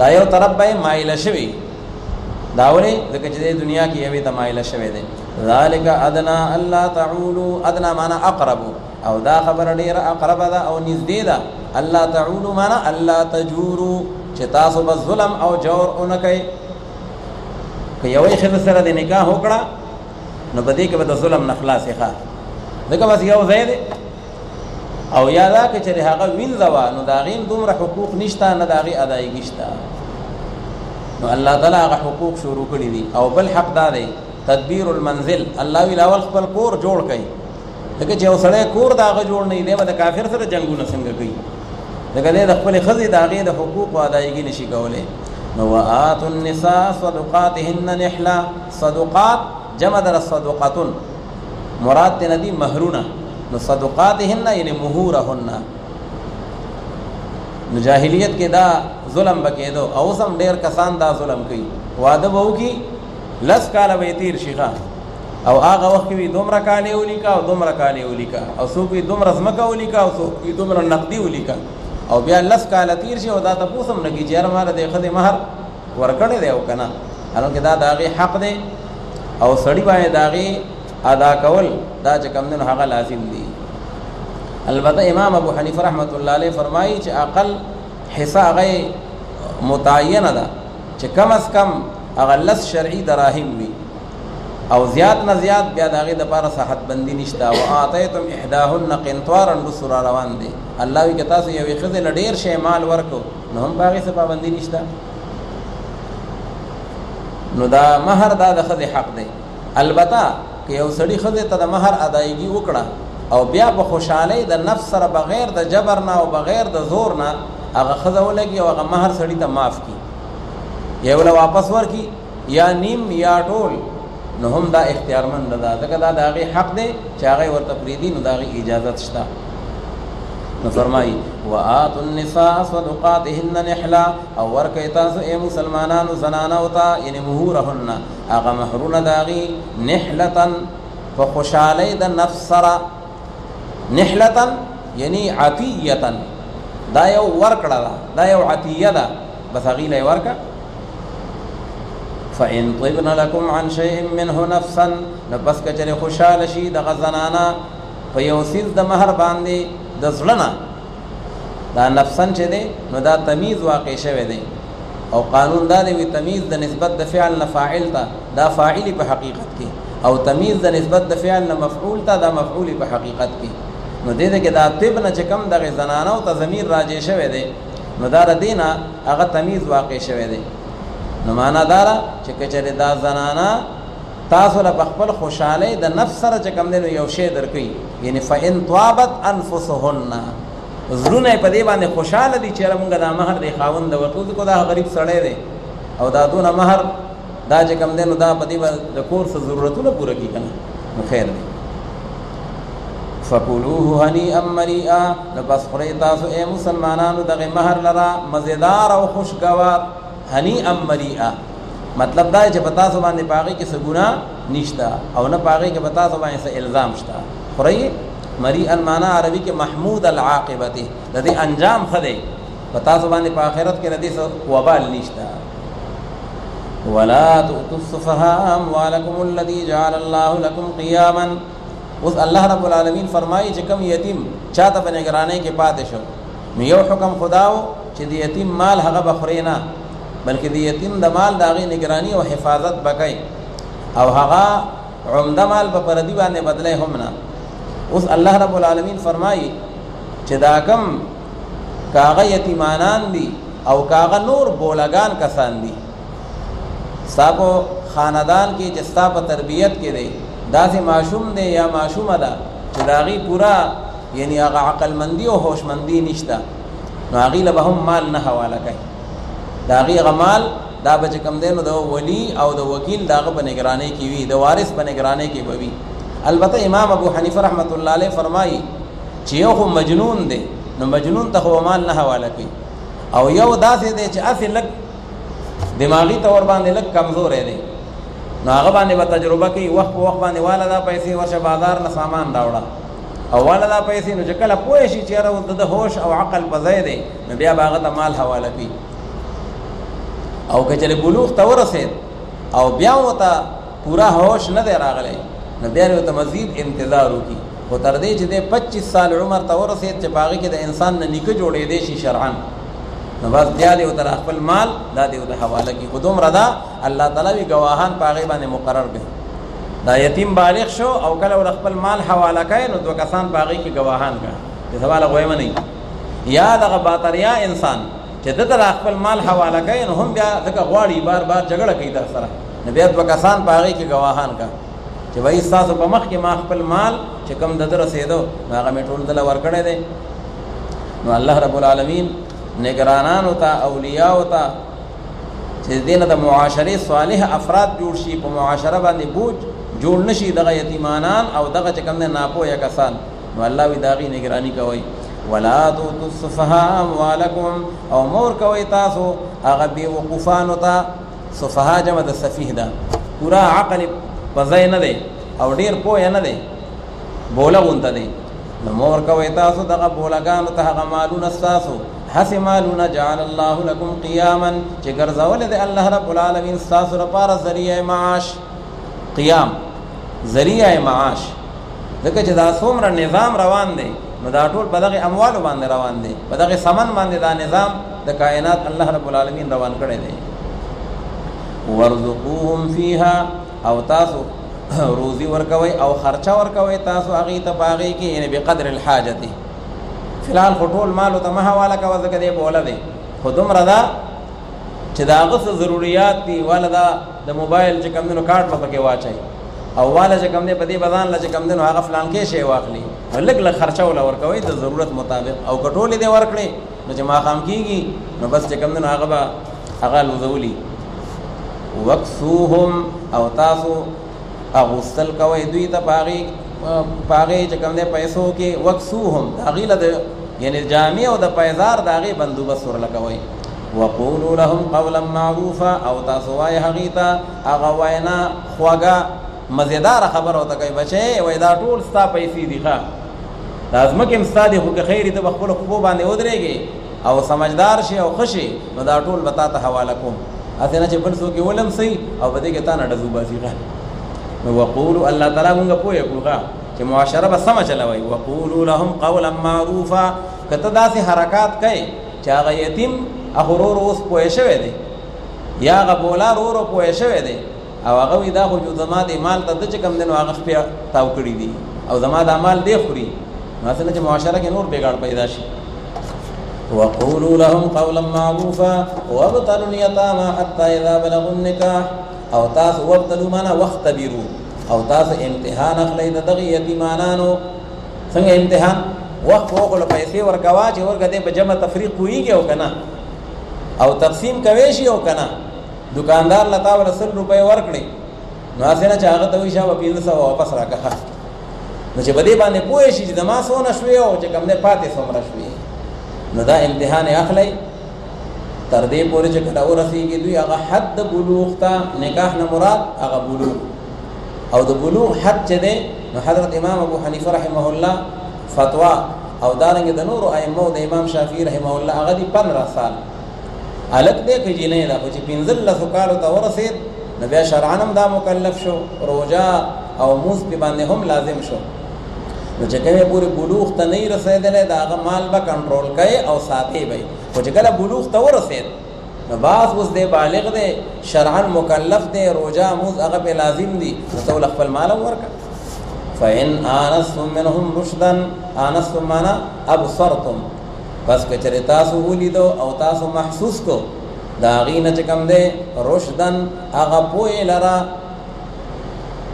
دا یو طرف به مایله شوي دا ولې ځکه چې د دنیا کې یوې ته مایله شوی دی ذلک ادنا الله تعولو ادنا معنا اقرب او دا خبره ډیره اقرب ده او نږدې ده الله تعولو معنا الله تجورو چې تاسو به ظلم او جور ونه کوئ که یوې ښځې سره د نکاح وکړه نو په دې کې به د ظلم نه خلاصې ښه ځکه بس یو ځای دی او یا دا که چېرې هغه وینځه وه نو د هغې هم دومره حقوق نشته نه د هغې ادایګي شته نو الله تعالی هغه حقوق شروع کړي دي او بل حق دا دی تدبیر المنزل الله وی لاول خپل کور جوړ کړي ځکه چې یو سړی کور د هغه جوړ نه وي دی به د کافر سره جنګونه څنګه کوي ځکه دی د خپلې ښځې د هغې د حقوقو ادایګي نشي کولی نو وآتو النساء صدقاتهن نحله صدقات جمع در صدقاتن مراد تینا دی مهرونه نو صدقاتهن یعنی مهورهن نو جاهلیت کې دا ظلم بکېدو او اوس هم ډېر کسان دا ظلم کوي واده به وکړي 10 کاله به یې تېر شي او هغه وخت کې وي دومره کالې ولیکه او دومره کالې ولیکه او څوک وي دومره ځمکه ولیکه او څوک وي دومره نقدي ولیکه او بیا 10 کاله تېر شي او دا تپوس هم نه کېږي چې یاره ما له دې ښځې مهر ورکړی دی او که نه حالانکې دا د هغې حق دی او سړي باندې د هغې ادا کول دا چې کوم دی نو هغه لازم دي البته امام ابو حنیفه رحمت الله علیه فرمایي چې اقل حصه هغه متعینه ده چې کم از کم هغه 10 شرعي دراهم وي او زیات نه زیات بیا د هغې دپاره صحت بندي نشته وآتیتم احداهن قنطوارا رسو را روان دی الله وایي که تاسو یوې ښځې له ډېر شی مال ورکړو نو هم په هغې څه پابندي نشته نو دا مهر دا د ښځې حق دی البته که یو سړي ښځې ته د مهر ادایګي وکړه او بیا په خوشحالۍ د نفس سره بغیر د جبر نه او بغیر د زور نه هغه ښځه ولګي او هغه مهر سړي ته معاف کړي یا وله واپس ورکړي یا نیم یا ټول نو هم دا اختیارمند ده ځکه دا د هغې حق دی چې هغه ورته پرېږدي نو د هغې اجازت شته نو فرمایي وآتو النساء صدقاتهن نحله او ورکئ تاسو ای مسلمانانو زنانو ته یعنې مهورهن هغه مهرونه د هغې نحلتن په خوشحالۍ د نفس سره نحلتن یعنی عطیتن دا یو ورکړه ده دا یو عطیه ده بس هغې له یې ورکړه فإن طبن لكم عن شيء منه نفسا نو پس که چېرې خوشحاله شي دغه زنانه په یو څیز د مهر باندې د زړه نه دا نفسن چې دی نو دا تمیز واقع شوی دی او قانون دا دی وي تمیز د نسبت د فعل نه فاعل ته دا فاعلی په حقیقت کې او تمیز د نسبت د فعل نه مفعول ته دا مفعولی په حقیقت کې نو دې کې دا طب نه چې کوم دغه زنانو ته ضمیر راجع شوی دی نو دا د دې نه هغه تمیز واقع شوی دی نو معنا دا ده چې که چېرې دا زنانه تاسو له په خپل خوشحالۍ د نفس سره چې کوم دی نو یو شی درکوي یعنې فإن طابت انفسهن زړونه یې په دې باندې خوشحاله دي چې یاره مونږ دا مهر دی خاوند ورکوو ځکه دا غریب سړی دی او دا دونه مهر دا چې کوم دی نو دا په دې باندې د کور څه ضرورتونه پوره کړي که نه نو خیر دی فکلوه هنیئا مریئا نو پس خورئ تاسو ای مسلمانانو دغې مهر لره مزیدار او خوشګوار هنیئا مریئا مطلب دا چې په تاسو باندې په هغې کې څه ګناه نشته او نه په هغې کې په تاسو باندې څه الزام شته خورئ مریئا معنا عربي کې محمود العاقبت د دې انجام ښه دی په تاسو باندې په آخرت کې د دې څه وبال نشته ولا تؤتوا السفهاء اموالکم الذي جعل الله لكم قیاما اوس الله رب العالمین فرمایي چې کوم یتیم چاته په نگرانۍ کې پاتې شو نو یو حکم خدا و چې د یتیم مال هغه به خورې نه بلکې د یتیم د مال د هغې نگراني او حفاظت به کوي او هغه عمده مال په پردي باندې بدله هم نه. اوس الله رب العالمین فرمایي چې دا کم کاغه یتیمانان دي او کاغه نور بولگان کسان دي ستاسو خاندان کې چې ستاسو په تربیت کې دی داسې معشوم دی یا معشومه ده چې داغي پورا یعنی هغه عقل مندي او هوشمندي نشته، نو هغه له هم مال نه حواله کوي. داغي غمال دا بچ کم دینو د ولی او د وکیل داغه په نگرانی کې وي، د وارث په نگرانی کې وي. البته امام ابو حنیفه رحمت الله علیه فرمایي چې یو خو مجنون دی نو مجنون ته خو مال نه حواله کوي، او یو داسې دی چې اصل لک دماغي تور باندې لک کمزور دی نو هغه باندې به تجربه کوي، وخت په وخت باندې والدا پیسې ورشه بازار نه سامان راوړه او والدا پیسې نو چې کله پوه شي چې راو د هوش او عقل په ځای دی نو بیا هغه ته مال حواله کوي. او کله بلوغ ته ورسید او بیا وته پورا هوش نه دی راغلی نو بیا ته مزید انتظار وکي، او تر دې چې د 25 سال عمر ته ورسید چې باغی کې د انسان نه نیکه جوړې دی شي شرعاً نو بس بیا دې وته خپل مال دا دې وته حواله کی. خودم رضا الله تعالی وی گواهان پاغي باندې مقرر دي. دا یتیم بالغ شو او کله ور خپل مال حواله کړي نو دو کسان پاغي کې گواهان کا دې سوال غوېم نه یا دغه باطریا انسان چې دغه خپل مال حواله کوي نو هم بیا دغه غواړي بار بار جګړه کوي در سره نو بیا دو کسان پاغي کې گواهان کا چې وای تاسو په مخ کې ما خپل مال چې کم د رسیدو هغه میټول دل ور کړی دی. نو الله رب العالمین نگرانان ہوتا اولیاء ہوتا چې دینه د معاشره صالح افراد جوړ شي، په معاشره باندې بوج جوړ نشي دغه یتیمانان او دغه چې کوم نه ناپوهه کسان، نو الله وی داغي نگرانی کوي. ولا تؤتوا السفهاء اموالکم او مور کوي تاسو هغه بی وقوفان ہوتا. سفهاء جمع د سفیه ده، پورا عقل پزای نه دی او ډیر پوهه نه دی بولغونته دی، نو مور کوي تاسو دغه بولګانو ته هغه مالونه تاسو حسمالون جعل الله لكم قياما چې ګرځول دي الله رب العالمین تاسو لپاره ذریعہ معاش. قیام ذریعہ معاش دغه چې دا څومره نظام روان دی نو دا ټول په دغه اموالو باندې روان دی، په دغه سمن باندې دا نظام د کائنات الله رب العالمین روان کړی دی. ورزقوهم فيها او تاسو روزي ورکوي او خرچه ورکوي تاسو هغه ته باغی کې یعنی بقدر الحاجت. فلحال خطول مالو ته مهواله کا وځکه دی بوله دی خودم رضا چې دا غس ضرورت دي ولدا د موبایل چې کم دنو کارت پکې واچي او والا چې کم نه پدی بدن لا چې کم دنو هغه فلان کې شی واخلي لګ لګ خرچه ولا ورکوي د ضرورت مطابق او کټول دی ورکړي نو چې ما خام کیږي نو بس چې کم دنو هغه لوزولي. وکسوهم او تاسو اغسل کوي دوی ته پاغي چې کوم نه پیسو کې وکسوهم اغیله د یعنی جامع او د پیزار داغه بندوبست ورلکوي. وقولوا لهم قولا معروفا او تاسو وای حقیقتا هغه وینا خوګه مزیدار خبر او ته کوي بچي وای دا ټول ستا پیسې دي ښا لازم کې مستادي خو خیر ته خپل خو باندې ودرېږي او سمجھدار شي او خشي نو دا ټول بتا ته حواله کوم اته نه چې بل څوک ولم سي او بده کې تا نه دزو باسي ښا. وقولوا الله تعالی موږ پوهه کوغه چې معاشره به سم چلوي. وقولوا لهم قولا معروفا کته داسې حرکات کوي چې هغه یتیم اخرور اوس پوهه شوی دی یا هغه بولا ورو پوهه شوی دی او هغه وی دا خو جو زما د مال ته د کم دنو هغه خپل تاو کړی دی او زما د مال دی خوري نو څنګه چې معاشره کې نور بیګاړ پیدا شي. وقولوا لهم قولا معروفا وابتلوا اليتامى حتى اذا بلغوا النكاح او تاسو وابتلوا معنا واختبروا او تاسو امتحان اخلي د دغه یتیمانانو څنګه امتحان وخت وګړو پیسې ورکوا چې ورګه په جمع تفریق کویږي او کنه او تقسیم کوي شي او کنه دکاندار لتا ور 100 روپے ورکړي نو اسنه چې هغه ته وي شابه 500 واپس راکړه نو چې بده باندې پوه شي چې د ما سونه شوي او چې کم نه پاتې سومره شوي نو دا امتحان اخلي تر دې پورې چې کله ورسیږي دوی هغه حد بلوغ ته نکاح نه مراد هغه بلوغ او د بلوغ حد چې ده نو حضرت امام ابو حنیفه رحمه الله فتوا او دارنګ د نور ائمه د امام شافعی رحمه الله هغه دی 15 سال الک دې کې جنې دا چې 15 کال ته ورسید نو بیا شرعاً دا مکلف شو روزه او موز په باندې هم لازم شو نو چې کله پوری بلوغ ته نه رسیدلې دا هغه مال به کنټرول کوي او ساتي وي او چې کله بلوغ ته ورسید نو باز اوس دی بالغ دی شرعا مکلف دی روزه موز هغه په لازم دی نو ته خپل مال ورکا فإن آنستم منهم رشدا آنستم معنا ابصرتم پس کچره تاسو ولیدو او تاسو محسوس کو دا غینه چې کوم دی رشدن هغه پوی لرا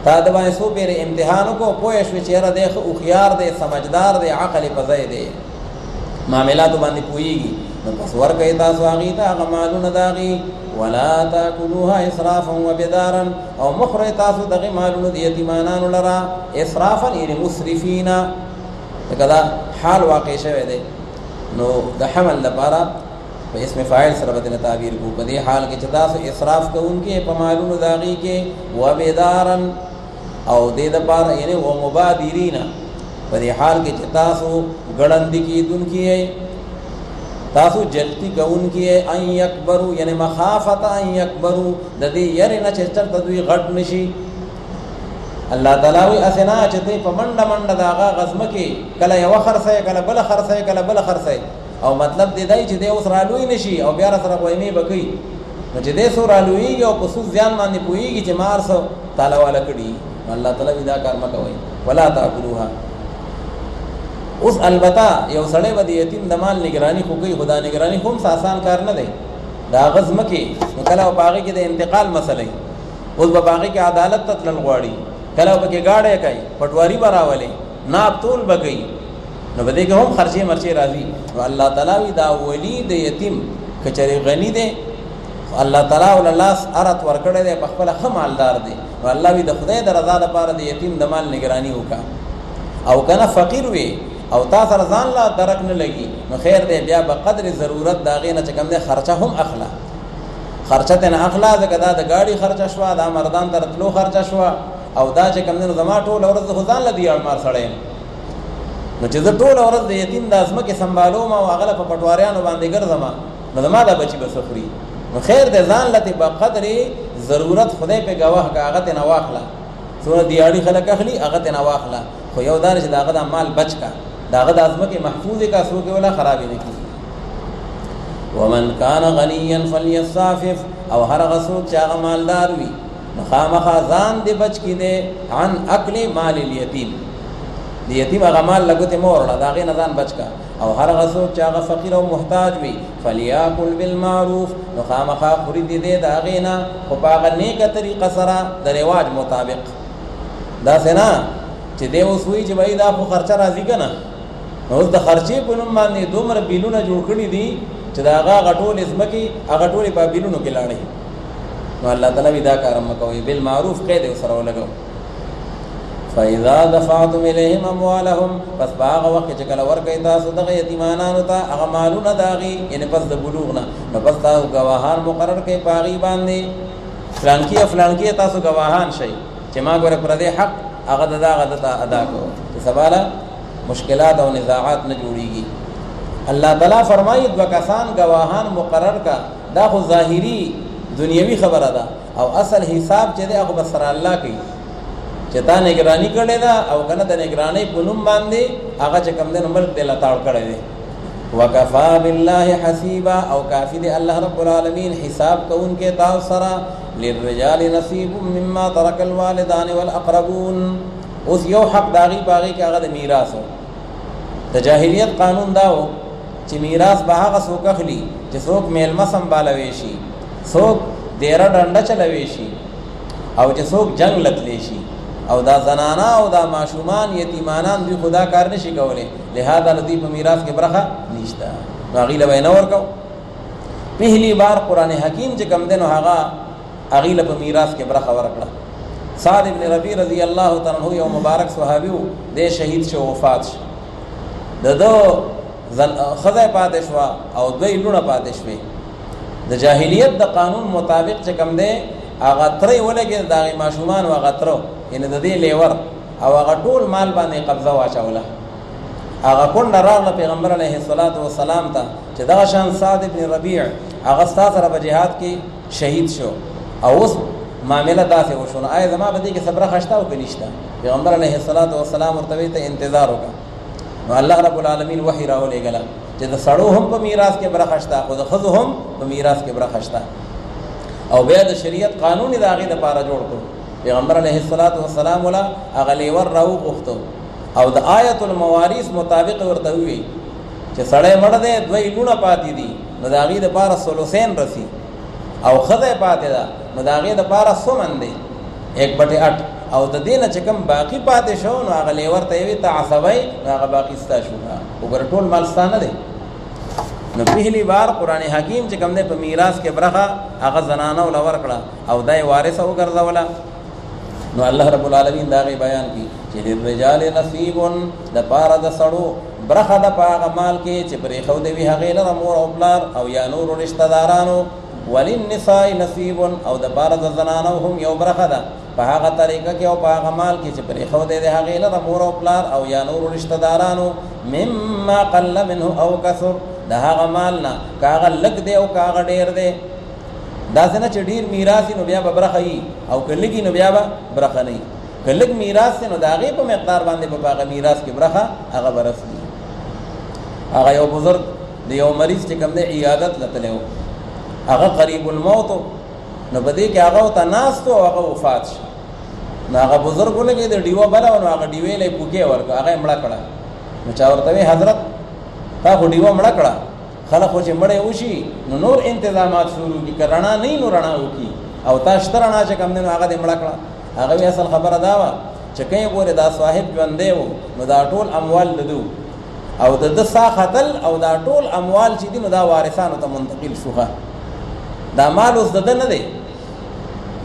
تا د باندې سو پیر امتحانو کو پوی شو چې را دی خو خيار دی سمجھدار دی عقل پزای دی معاملات باندې پویږي نو پس ورکه تاسو هغه ته هغه مالونه داغي ولا تاكلوها اسرافا وبدارا او مخره تاسو دغه مالونه د یتیمانانو لرا اسرافا یعنی مسرفین کدا حال واقع شوه دی نو د حمل لپاره په اسم فاعل سره بدل تعبیر کو په دې حال کې چې تاسو اسراف کوونکې په مالونو داغي کې وبدارا او دې د پاره یعنی و مبادرین په دې حال کې چې تاسو ګړندې کیدونکې تاسو جلتی کوونکې ان یکبروا یعنی مخافت ان یکبروا د دې یری نه چې تر دوی غټ نشي الله تعالی وی اسنا چې په منډه منډه داغه غزمه کې کله یو خرڅه کله بل خرڅه کله بل خرڅه او مطلب دې دی چې دې اوس رالوي نشي او بیا سره قومي بکی نو چې دې سور رالوي او خصوص ځان باندې پويږي چې مار سو تعالی والا کړي الله تعالی دا کار مکوي ولا تاكلوها اوس البته یو سړی ودی یتیم د مال نگرانی خو کوي خدا نگرانی هم آسان کار نه دی دا غزمه کې نو کله باغی کې د انتقال مسئله اوس په باغی کې عدالت تطلل غواړي کله په کې گاډه کوي پټواری براولې ناب طول بګي نو بده کې هم خرچه مرچه راځي نو الله تعالی دا ولی د یتیم کچری غنی دی الله تعالی ول الله ارت ورکړه دی په خپل خمالدار دی نو الله وی د خدای د رضا لپاره د یتیم د مال نگرانی وکا او کنه فقیر وی او تاسو رضان لا درک نه لګي نو خیر دی بیا په قدر ضرورت دا غینه چې کوم دی خرچه هم اخلا خرچه نه اخلا زګه دا د گاډي خرچه شوا دا مردان تر تلو خرچه شوا او دا چې کوم دی زما ټول ورځ خدان لدی مار سړی نو چې زه ټول ورځ د یتیم د ازمه کې سنبالوم او هغه په پټواریانو باندې ګرځم نو زما دا بچي بسخري نو خیر د ځان لته په قدر ضرورت خدای په گواه کا هغه نه واخلا سونه دیاړي خلک اخلي هغه نه واخلا خو یو دار چې داغه د مال بچ کا داغه د ازمه کې محفوظ کا سو کې ولا خراب نه کی ومن کان غنیا فلیستعفف او هر غسو چې هغه مالدار وي نو خامخا ځان دې بچ کی دې عن اکل مال الیتیم د یتیم هغه مال لګوته مورړه داغه نه ځان بچ کا او هر غسو چې هغه فقیر او محتاج وي فلیاکل بالمعروف نو خامخا خوري دې داغه نه خو په هغه نیکه طریقه سره د رواج مطابق دا څنګه چې دی اوس وی چې وای دا خو خرچه راځي کنه اوس د خرچې په نوم باندې دومره بیلونه جوړ کړی دي چې دا هغه غټول اسمکي هغه ټولې په بیلونو کې لاړې نو الله تعالی دا کار مکوي بالمعروف قید سره ولګو فاذا دفعتم اليهم اموالهم پس باغ وخت چې کله ورکې تاسو دغه یتیمانانو ته هغه مالونه داغي یعنی پس د بلوغ نه نو پس تاسو گواهان مقرر کړئ پاغي باندې فلانکی تاسو گواهان شئ چې ما ګوره پر دې حق هغه دغه ادا کوو چې سباله مشکلات او نزاعات نه جوړيږي الله تعالی فرمایي دو کسان گواهان مقرر کا دا خو ظاهری دنیوي خبره ده او اصل حساب چې دی هغه بسر الله کوي چې تا نگرانی کړي دا او کنه د نگرانی په نوم باندې هغه چې کوم دنه ملک دل تاړ کړي دي وکفا بالله حسیبا او کافی دی الله رب العالمین حساب کوونکې تاسو سره للرجال نصیب مما ترك الوالدان والاقربون اوس یو حق داغي باغي کې هغه د میراث د جاهلیت قانون داو چې میراث به هغه څوک اخلي چې څوک میلمه سنبالوي شي څوک ډیره ډنډه چلوي شي او چې څوک جنگ لتلی شي او دا زنانا او دا معشومان یتیمانان دوی خدا کار نشي کولای لہذا لدی په میراث کې برخه نشته غیله وینا ورکو پہلی بار قران حکیم چې کوم دنو هغه غیله په میراث کې برخه ورکړه سعد ابن ربیع رضی الله تعالی عنہ یو مبارک صحابي و د شهید شو وفات شو ددو خدای پاتې شو او دوی لونه پاتې شوی د جاهلیت د قانون مطابق چې کوم دی هغه ترې ولګي د معشومان او غترو ان د دې لیور او هغه ټول مال باندې قبضه واچوله هغه کون راغله پیغمبر علیه الصلاۃ والسلام ته چې دا شان سعد ابن ربیع هغه سره په جهاد کې شهید شو او اوس معاملہ داسې وشونه آیا زما به دې کې صبر خشتا او کنيشتا پیغمبر علیه الصلاۃ والسلام ورته ته انتظار وکړه نو الله رب العالمین وحی راولېګل چې د سړو هم په میراث کې برخه شته خو د ښځو هم په میراث کې برخه شته. او بیا د شریعت قانون یې د هغې دپاره جوړ کړو. پیغمبر علیه الصلاة والسلام ولا هغه لیور راوغوښتو او د آیت الموارث مطابق ورته وویل چې سړی مړ دی دوی لوڼه پاتې دي نو د هغې دپاره ثلثین رسي او ښځه یې پاتې ده نو د هغې دپاره ثمن دی 1/8 او د دې نه چې کوم باقي پاتې شو نو هغه لیور ته یې وي ته عصبی نو هغه باقي ستا شو. وګوره ټول مال ستا نه دی. نو پهلی بار قرآن حکیم چې کوم دی په میراث کې برخه هغه زنانو له ورکړه او دا یې وارثه وګرځوله. نو الله رب العالمین دا غي بیان کی چې للرجال نصیب د پاره د سړو برخه د پاغه مال کې چې پرې خو دی وی هغه لره مور او پلار او یا نور رشتہ دارانو. وللنساء نصیب او د پاره د زنانو هم یو برخه ده په هغه طریقه کې او په هغه مال کې چې پرې خو دی هغه لره مور او پلار او یا نور رشتہ دارانو. مما قل منه او کثر د هغه مال نه کاغه لګ دی او کاغه ډیر دی. دا څنګه چې ډیر میراث نو بیا به برخه وي او کلګي نو بیا به برخه نه وي. کلګ میراث نو د هغې په مقدار باندې په هغه میراث کې برخه هغه به رسي. هغه یو بزرګ د یو مریض چې کوم دی عیادت له تللی و هغه قریب الموت نو په دې کې هغه ورته ناست و او هغه وفات شو. نو هغه بزرګ ولګېد ډیوه بله نو هغه ډیوې له یې پوکې ورکړه هغه یې مړه کړه. نو چا ورته وی حضرت تا خو ډیوه مړه کړه خلک خو چې مړی وشي نو نور انتظامات شروع کړي که رڼا نه وي نو رڼا وکړي او تا شته رڼا چې کوم دی نو هغه دې مړه کړه. هغه وی اصل خبره دا وه چې کئ پورې دا صاحب ژوندی و نو دا ټول اموال د ده او د ده سا ختل او دا ټول اموال چې دي نو دا وارثانو ته منتقل شوه. دا مال اوس د ده نه دی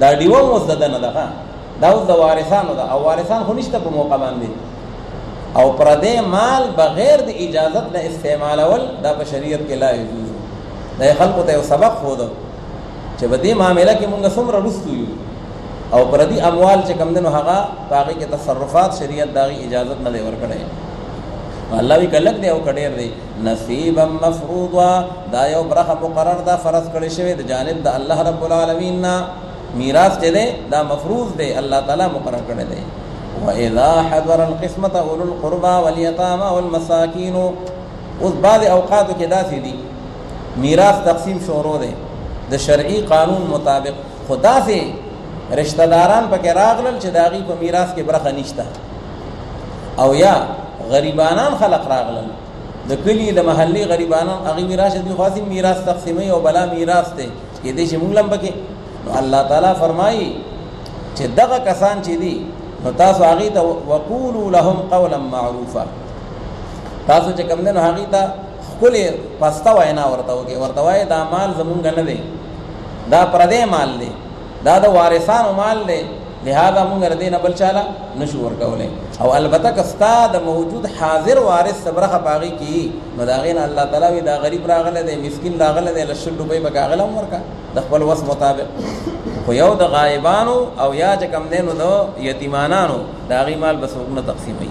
دا ډیوه هم اوس د ده نه ده دا اوس د وارثانو ده او وارثان خو نشته په موقع باندې او پردې مال بغیر د اجازت نه استعمالول دا په شریعت کې لا یجوز. دا خلکو ته یو سبق ښوده چې په دې معامله کې مونږ څومره رستو یو او پردي اموال چې کوم دی نو هغه په هغې کې تصرفات شریعت د هغې اجازت نه دی ورکړی. الله وی کلک دی او کډیر دی. نصیبا مفروضا دا یو برخه مقرر ده فرض کړی شوی د جانب د الله رب العالمین نه. میراث چې دی دا مفروض دی الله تعالی مقرر کړی دی. وَإِذَا حَضَرَ الْقِسْمَةَ أُولُو الْقُرْبَى وَالْيَتَامَى وَالْمَسَاكِينُ اوس بعض اوقاتو کې داسې دي میراث تقسیم شروع دی د شرعي قانون مطابق خدا سے رشتہ داران پکې راغلل چې د هغې په میراث کې برخه نشته او یا غریبانان خلق راغلل د کلي د محلي غریبانان هغې میراث دوی خاص میراث تقسیموي او بلا میراث دی کېدای شي مونږ هم پکې. نو الله تعالی فرمایي چې دغه کسان چې دي نو تاسو هغې ته وقولوا لهم قولا معروفا تاسو چې کوم دی نو هغې ته ښکلې پسته وینا ورته وکړئ ورته وایي دا مال زمونږ نه دی دا پردی مال دی دا د وارثانو مال دی لہذا مونږ د دې نه بل چاله نشو ورکولی او البته که ستا د موجود حاضر وارث څه برخه په هغې کې نو د هغې نه الله تعالی وي دا غریب راغلی دی مسکین راغلی دی 100 روپۍ پکې هغه له هم ورکړه د خپل وس مطابق. خو یو د غایبانو او یا چې کوم دی نو د یتیمانانو د هغې مال به څوک نه تقسیموي.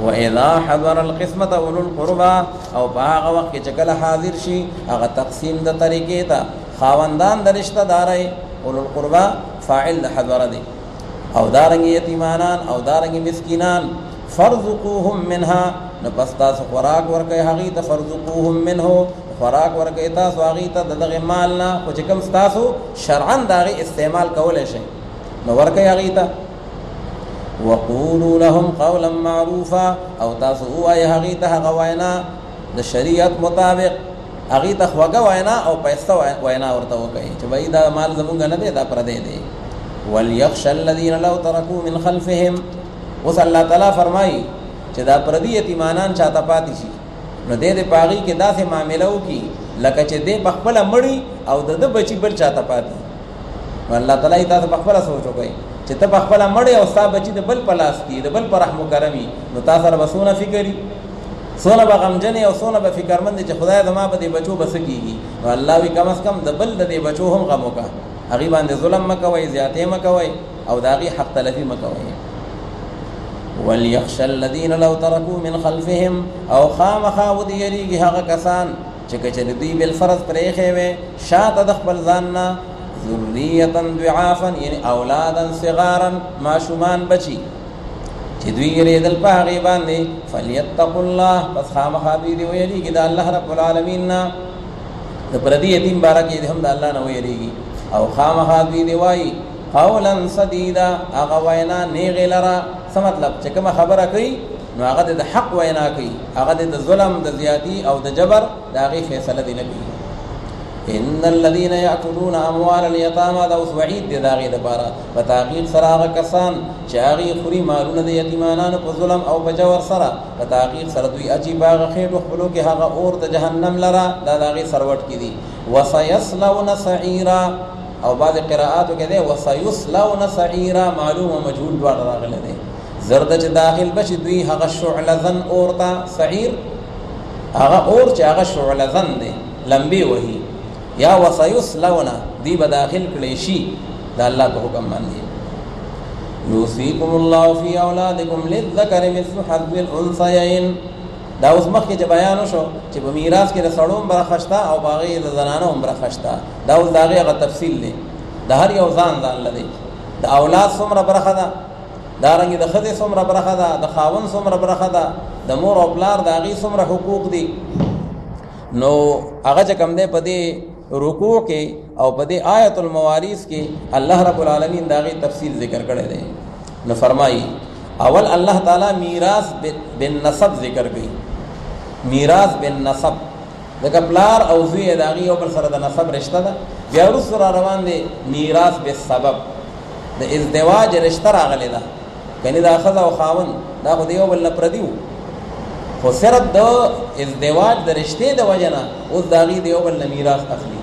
وَإِذَا حَضَرَ الْقِسْمَةَ أُولُو الْقُرْبَى او په هغه وخت کې چې کله حاضر شي هغه تقسیم د طریقې ته خاوندان د رشته دارۍ اولو القربى فاعل د حضر دی او دارنګ یتیمانان او دارنګ مسکینان. فرزقوهم منها نو پس تاسو خوراک ورکئ هغې ته فرزقوهم منه خوراک ورکئ تاسو هغې ته د دغې مال نه خو چې کوم ستاسو شرعا د هغې استعمال کولی شئ نو ورکئ هغې ته. وقولوا لهم قولا معروفا او تاسو ووایئ هغې ته هغه وینا د شریعت مطابق هغې ته خوږه وینا او پیسته وینا ورته وکئ چې بهی دا مال زمونږ نه دی دا پردی دی. وليخشى الذين لو تركوا من خلفهم اوس الله تعالی فرمایي چې دا پردي یتیمانان چاته پاتې شي نو دې د پاغي کې داسې معامله وکړي لکه چې دې په خپله مړي او د ده بچي بل چاته پاتې. نو الله تعالی تاسو په خپله سوچ وکړئ چې ته په خپله مړې او ستا بچي د بل په لاس کې د بل په رحم و کرم وي نو تا سره به څونه فکر وي څونه به غمجن او څونه به فکرمند چې خدای زما په دې بچو به څه کېږي. نو الله وي کم از کم د بل د دې بچو هم غم وکړه هغې باندې ظلم مه کوئ زیاتې مه کوئ او د هغې حق تلفي مه کوئ. وليخشى الذين لو تركوا من خلفهم او خامخا ودې یریږي هغه کسان چې که چېرې دوی بالفرض پرېښی وی شاته د خپل ځان نه ذریة ضعافا یعنی اولادا صغارا ماشومان بچي چې دوی یریدل په هغې باندې فلیتقوا الله پس خامخا دوی دې ویریږي د الله رب العالمین نه د پردي یتیم باره کې هم د الله نه ویریږي او خامخا دوی دې وایي قولا سدیدا هغه وینا نیغې لره څه مطلب چې کومه خبره کوي نو هغه د حق وینا کوي هغه د ظلم د زیاتی او د جبر د هغې فیصله دې نه کوي ان الذين ياكلون اموال اليتامى دا اوس وعید دی د هغې دپاره په تحقیق سره هغه کسان چې هغې خوري مالونه د یتیمانانو په ظلم او په جور سره په تحقیق سره دوی اچي په هغه خېټو خپلو کې هغه اور د جهنم لره دا د هغې سروټ کې دي وسيصلون سعیرا او بعض قراءاتو کې دی وسيصلون سعیرا معلوم او مجهول دواړه راغلی دی زرد چې داخل بشي دوی هغه شعلزن اور ته سعیر هغه اور چې هغه شعلزن دی لمبې وهي یا وسيصلون دی به داخل کړی شي د الله په حکم باندې یوصیکم الله فی اولادکم للذکر مثل حظ الانثیین دا اوس مخکې چې بیان وشو چې په میراث کې د سړو هم برخه شته او په هغې د زنانو هم برخه شته دا اوس د هغې هغه تفصیل دی د هر یو ځان لدی د اولاد څومره برخه ده دارنګې د ښځې څومره برخه ده د خاوند څومره برخه ده د مور او پلار د هغې څومره حقوق دي نو هغه چې کوم دی په دې رکوع کې او په دې آیت الموارث کې الله رب العالمین د هغې تفصیل ذکر کړی دی نو فرمایي اول الله تعالی میراث بالنسب ذکر کوي میراث بالنسب ځکه پلار او زوی یې د هغې یو بل سره د نسب رشته ده بیا وروسته را روان دی میراث بالسبب د ازدواج رشته راغلی ده کنې دا ښځه او خاوند دا خو د یو بل نه پردي وو خو صرف د ازدواج د رشتې د وجه نه اوس د هغې د یو بل نه میراث اخلي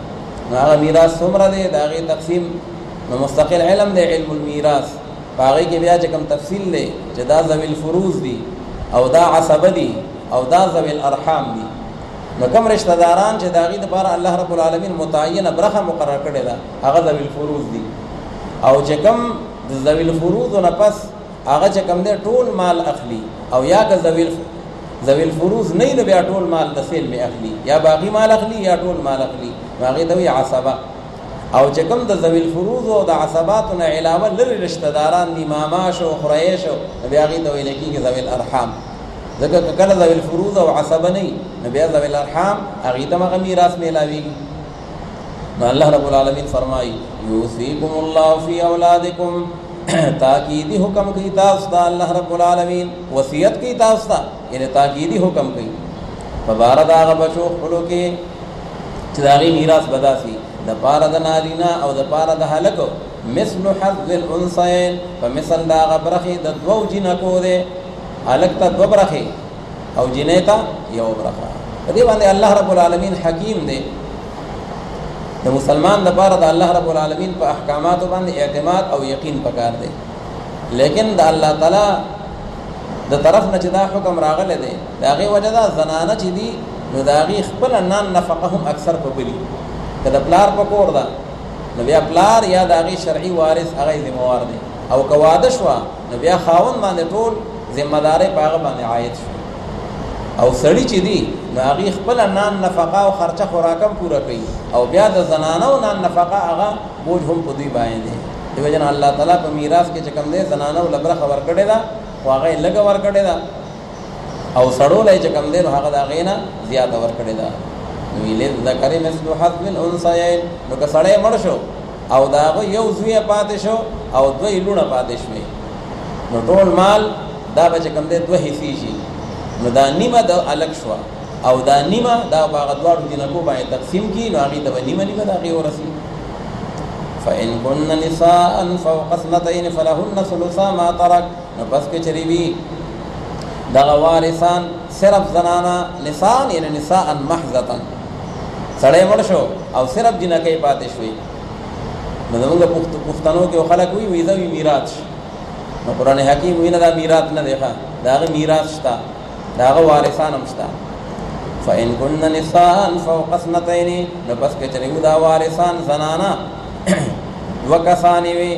نو هغه میراث څومره دی د هغې تقسیم نو مستقل علم دی علم الميراث په هغې کې بیا چې کوم تفصیل دی چې دا ذوي الفروض دي او دا عصبه دي او دا ذوي الارحام دي نو کوم رشته داران چې د هغې دپاره الله رب العالمین متعینه برخه مقرر کړې ده هغه ذوي الفروض دي او چې کوم د ذوي الفروضو نه پس هغه چې کوم دی ټول مال اخلي او یا که ذوي الفروض نه نو بیا ټول مال د سیل مې اخلي یا باقي مال اخلي یا ټول مال اخلي نو هغې ته وایي عصبه او چې کوم د ذوي الفروض او د عصباتو نه علاوه لرې رشته داران دي ماما شو خورۍ شو نو بیا هغې ته ویل کېږي ذوي الارحام ځکه که کله ذوي الفروض او عصبه نه وي نو بیا ذوي الارحام هغې ته هم هغه میراث میلاویږي نو الله رب العالمین فرمایي یوصیکم الله فی اولادکم تاکیدی حکم کوي تاسو ته الله رب العالمین وصیت کوي تاسو ته یعنې تاکیدی حکم کوي په باره د هغه بچو خپلو کې چې د هغې میراث به داسې د پاره د نارینه او د پاره د هلکو مثل حظ الانثیین په مثل د هغه برخې د دوو جینکو دی هلک ته دوه برخې او جینۍ ته یو برخه په دې باندې الله رب العالمین حکیم دی د مسلمان دپاره د الله رب العالمین په احکاماتو باندې اعتماد او یقین پکار دی لیکن د الله تعالی د طرف نه چې دا حکم راغلی دی د هغې وجه ده زنانه چې دي نو د هغې خپله نان نفقه هم اکثر په بلي که د پلار په کور ده نو بیا پلار یا د هغې شرعي وارث هغه یې ذمهوار دی او که واده شوه نو بیا خاوند باندې ټول ذمهدارۍ په هغه باندې عاید شو او سړي چې دي نو هغې خپله نان نفقه او خرچه خوراکم پوره کوي او بیا د زنانو نان نفقه هغه بوج هم په دوی باندې دی دې وجه نه الله تعالی په میراث کې چې کوم دی زنانو له برخه ورکړې ده خو هغه یې لږه ورکړې ده او سړو له چې کوم دی نو هغه د هغې نه زیاته ورکړې ده نو للذکر مثل حظ الانثیین نو که سړی مړ شو او د هغه یو زوی پاتې شو او دوه یې لوڼه پاتې شوې نو ټول مال دا به چې کوم دی دوه حصې شي نو دا نیمه د الګ شوه او دا نیمه دا په هغه دواړو جینکو باندې تقسیم کړي نو هغې ته به نیمه نیمه د هغې ورسي فإن كن نساء فوق اثنتين فلهن ثلثا ما ترك نو پس که چرې وي دغه وارثان صرف زنانه نساء یعنې نساء محضة سړی مړ شو او صرف جینکۍ پاتې شوې نو زمونږ پښتنو کې خلک وي ذوي میراث نو قرآن حکیم وي نه دا میراث نه دی ښه د هغه میراث شته د هغه وارثان هم شته فإن كن نساء فوق اثنتين نو پس که چرې دا وارثان زنانه دوه کسانې وي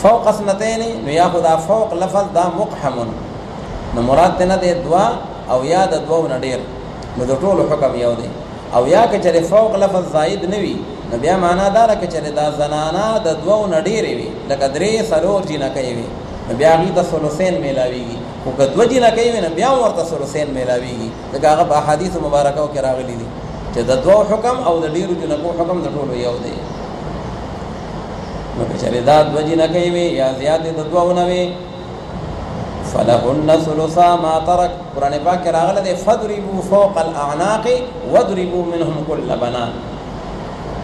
فوق اثنتين نو یا خو دا فوق لفظ دا مقحم نو مراد دی نه دی دوه او یا د دوو نه ډېر نو د ټولو حکم یو دی او یا که چرې فوق لفظ زاید نه وي نو بیا معنا دا ده که چرې دا زنانه د دوو نه ډېرې وي لکه درې څلور جینکۍ وي بیا هغې ته ثلثین میلاویږي، خو که دوه جینه کوي نو بیا هم ورته ثلثین میلاویږي، ځکه هغه په احادیثو مبارکو کې راغلي دي چې د دوو حکم او د ډېرو جنکو حکم د ټولو یو دی. نو که چېرې دا دوه جینکۍ وي یا زیاتې د دوو نه وي فلهن ثلثا ما ترک. قرآن پاک کې راغلی دی فضربوا فوق الاعناق واضربوا منهم كل بنان.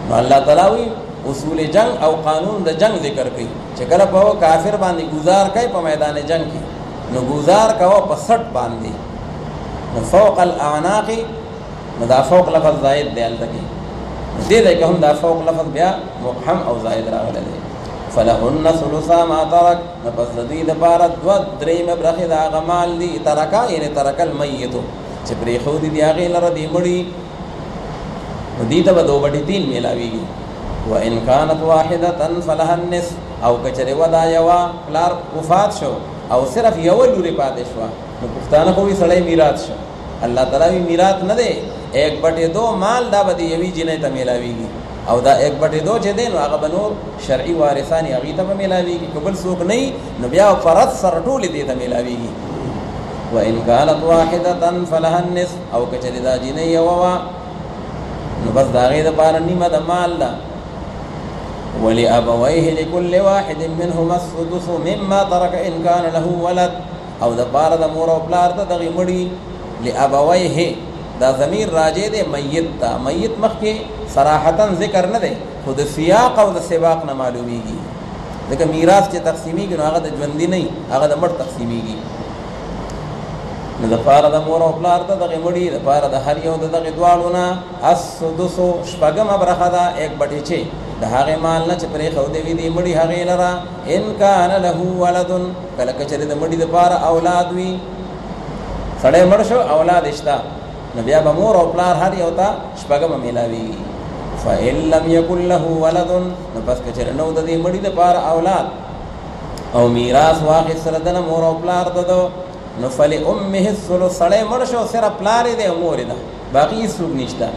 نو الله تعالی وی اصول جنگ او قانون د جنگ ذکر کوي چې کله په کافر باندې گزار کوي په میدان جنگ کې نو گزار کوه په سټ باندې. نو فوق الاعناق نو دا فوق لفظ زائد دی هلته کې دې ځای کې هم دا فوق لفظ بیا مبهم او زائد راغلی دی. فلهن ثلثا ما ترک، نو پس د دوی دپاره دوه درېیمه برخې د هغه مال دي. ترکه یعنې ترک المیتو چې پرېښودي دي هغې لره دې مړي نو دې ته به 2/3 میلاویږي. وان کانت واحدة فلها النصف، او که چېرې وه دا یوه پلار وفات شو او صرف یوه لورې پاتې شوه نو پښتانه خو وي سړی میراث شو. الله تعالی وی میراث نه دی، 1/2 مال دا به د یوې جینۍ ته میلاویږي او دا 1/2 چې دی نو هغه به نور شرعي وارثان یې هغې ته به میلاویږي. که بل څوک نه وي نو بیا فرض سره ټولې دې ته میلاویږي. وان کانت واحدة فلها النصف، او که چېرې دا جینۍ یوه وه نو بس د هغې دپاره نیمه د مال ده. ولأبويه لكل واحد منهما السدس مما ترك إن كان له ولد، او د پاره د مور او پلار ته دغې مړي لأبويه دا ضمیر راجع دی میت ته. میت مخکې صراحتا ذکر نه دی خو د سیاق او د سباق نه معلومیږي، ځکه میراث چې تقسیمیږي نو هغه د ژوندي نه هغه د مړ تقسیمیږي. نو د پاره د مور او پلار ته دغې مړي د پاره د هر یو د دغې دواړو نه السدسو شپږمه برخه ده 1/6 د هغې مال نه چې پرېښودې وي دې مړي هغې لره. ان کان له ولد، کله که چېرې د مړي دپاره اولاد وي، سړی مړ شو اولاد شته نو بیا به مور او پلار هر یو ته شپږمه میلاویږي. فإن لم يكن له ولد، نو پس که چېرې نو د دې مړي دپاره اولاد او میراث واخیستله دنه مور او پلار دده نو فلأمه الثلث. سړی مړ شو صرف پلار یې دی او مور یې ده باقي هېڅوک نشته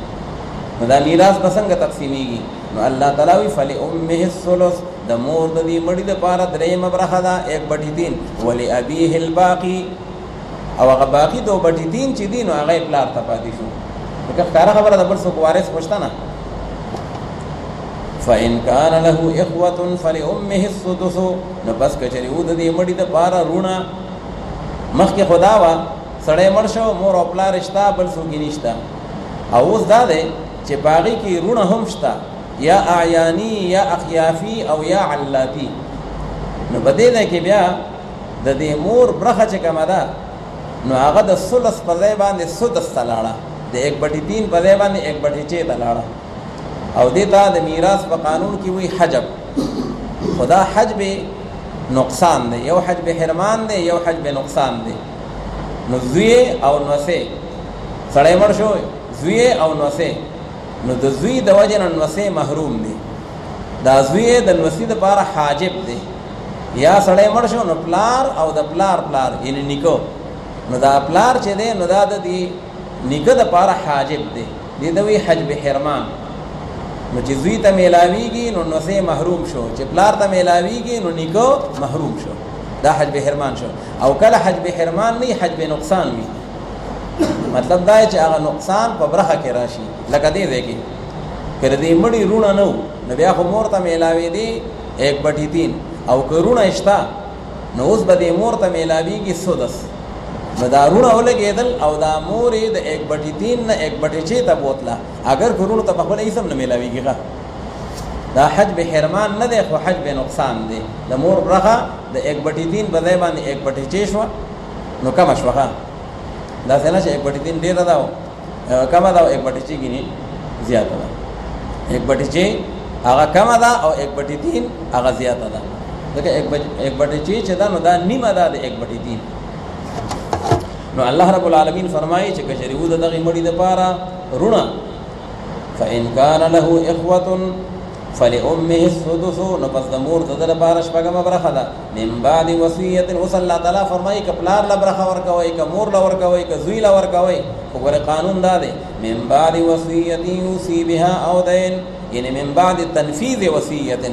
نو دا میراث به څنګه تقسیمیږي؟ نو الله تعالی وی فلأمه الثلث، د مور د دې مړي دپاره درېیمه برخه ده 1/3. ولأبيه الباقي، او هغه باقي 2/3 چې دي نو هغه یې پلار ته پاتې شو. لکه ښکاره خبره ده بل څوک وارث خو شته نه. فإن كان له إخوة فلأمه السدس، نو بس که چېرې و د دې مړي دپاره رونه مخکې خو دا وه سړی مړ شو مور او پلار شته بل څوک یې نشته، او اوس دا دی چې په هغې کې رونه هم شته یا اعیانی یا اخیافي او یا علاتی. نو په دې ځای کې بیا د دې مور برخه چې کومه ده نو هغه د ثلث په ځای باندې سدس ته لاړه، د 1/3 په ځای باندې 1/6 ته لاړه. او دې ته د میراث په قانون کې وایي حجب. خدا حجب نقصان دی، یو حجب حرمان دی یو حجب نقصان دی. نو زوی او نوسه سړی مړ شو زوی او نوسه نو د زوی د وجه نه نوسه محروم دی، دا زوی د نوسې دپاره حاجب دی. یا سړی مړ شو نو پلار او د پلار پلار یعنې نیکه نو دا پلار چې دی نو دا د دې نیکه دپاره حاجب دی، دې ته وایي حجب حرمان. نو چې زوی ته میلاویږي نو نوسې محروم شو، چې پلار ته میلاویږي نو نیکه محروم شو، دا حجب حرمان شو. او کله حجب حرمان نه حجب نقصان وي، مطلب دا چې هغه نقصان په برخه کې راشي. لکه دې ځای کې که د دې مړي رونه نه و نو بیا خو مور ته میلاوېدې 1/3، او که رونه شته نو اوس به دې مور ته میلاویږي سدس. نو دا رونه ولګېدل او دا مور یې د 1/3 نه 1/6 ته بوتله، اگر که رونو ته په خپله هېڅ هم نه میلاویږي. دا حجب حرمان نه دی خو حجب نقصان دی. د مور برخه د 1/3 په ځای باندې 1/6 شوه نو کمه شوه. داسې نه چې 1/3 ډېره ده او کمه ده او 1/6 ګینې زیاته ده. 1/6 هغه کمه ده او 1/3 هغه زیاته ده، ځکه 1/6 چې ده نو دا نیمه ده د 1/3. نو الله رب العالمین فرمایي چې که چېرې و د دغې مړي دپاره رونه فإن كان له إخوة فلأمه السدس، نو پس د مور د ده لپاره شپږمه برخه ده من بعد وصیت. اوس الله تعالی فرمایي که پلار له برخه ورکوئ که مور له ورکوئ که زوی له ورکوئ، خو ګورې قانون دا دی من بعد وصیت یوصي بها او دین، یعنې من بعد تنفیذ وصیت،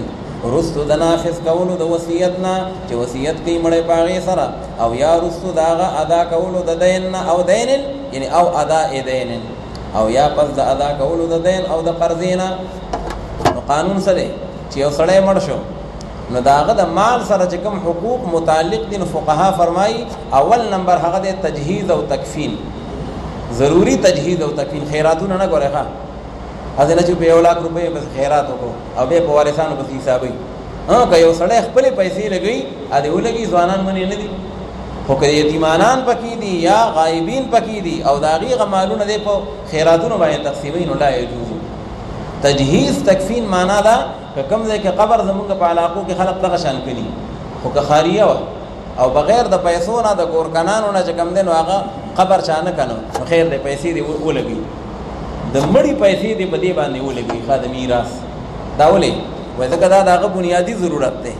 رستو د نافذ کولو د وصیت نه چې وصیت کوي مړی په هغې سره، او یا رستو د هغه ادا کولو د دین نه، او دین یعنی او اداء دین، او یا پس د ادا کولو د دین او د قرضې نه. نو قانون څه دی چې یو سړی مړ شو نو د هغه د مال سره چې کوم حقوق متعلق دي، نو فقها فرمایي اول نمبر هغه دی تجهیز او تکفین، ضروری تجهیز او تکفین. خیراتونه نه ګورئ ښه، هسې نه چې په 1 लाख روپۍ بس خیرات وکړو او بیا په وارثانو پسې حسابوي. که یو سړی خپلې پیسې لګوي ا دې ولګي، ځوانان منې نه دي، خو که یتیمانان پکې دي یا غایبین پکې دي او د هغې هغه مالونه دی په خیراتونو باندې تقسیموي، نو لا یجوز. تجهیز تکفین معنا ده که کوم ځای کې قبر زمونږ په علاقو کې خلک دغه شان کړي، خو که خاریه وه او بغیر د پیسو نه د کورکنانو نه چې کوم دی نو هغه قبر چا نه کنو، نو خیر دی پیسې دې ولګوي، د مړي پیسې دې په دې باندې ولګوي ښه د میراث. دا ولې وایي ځکه دا د هغه بنیادي ضرورت دی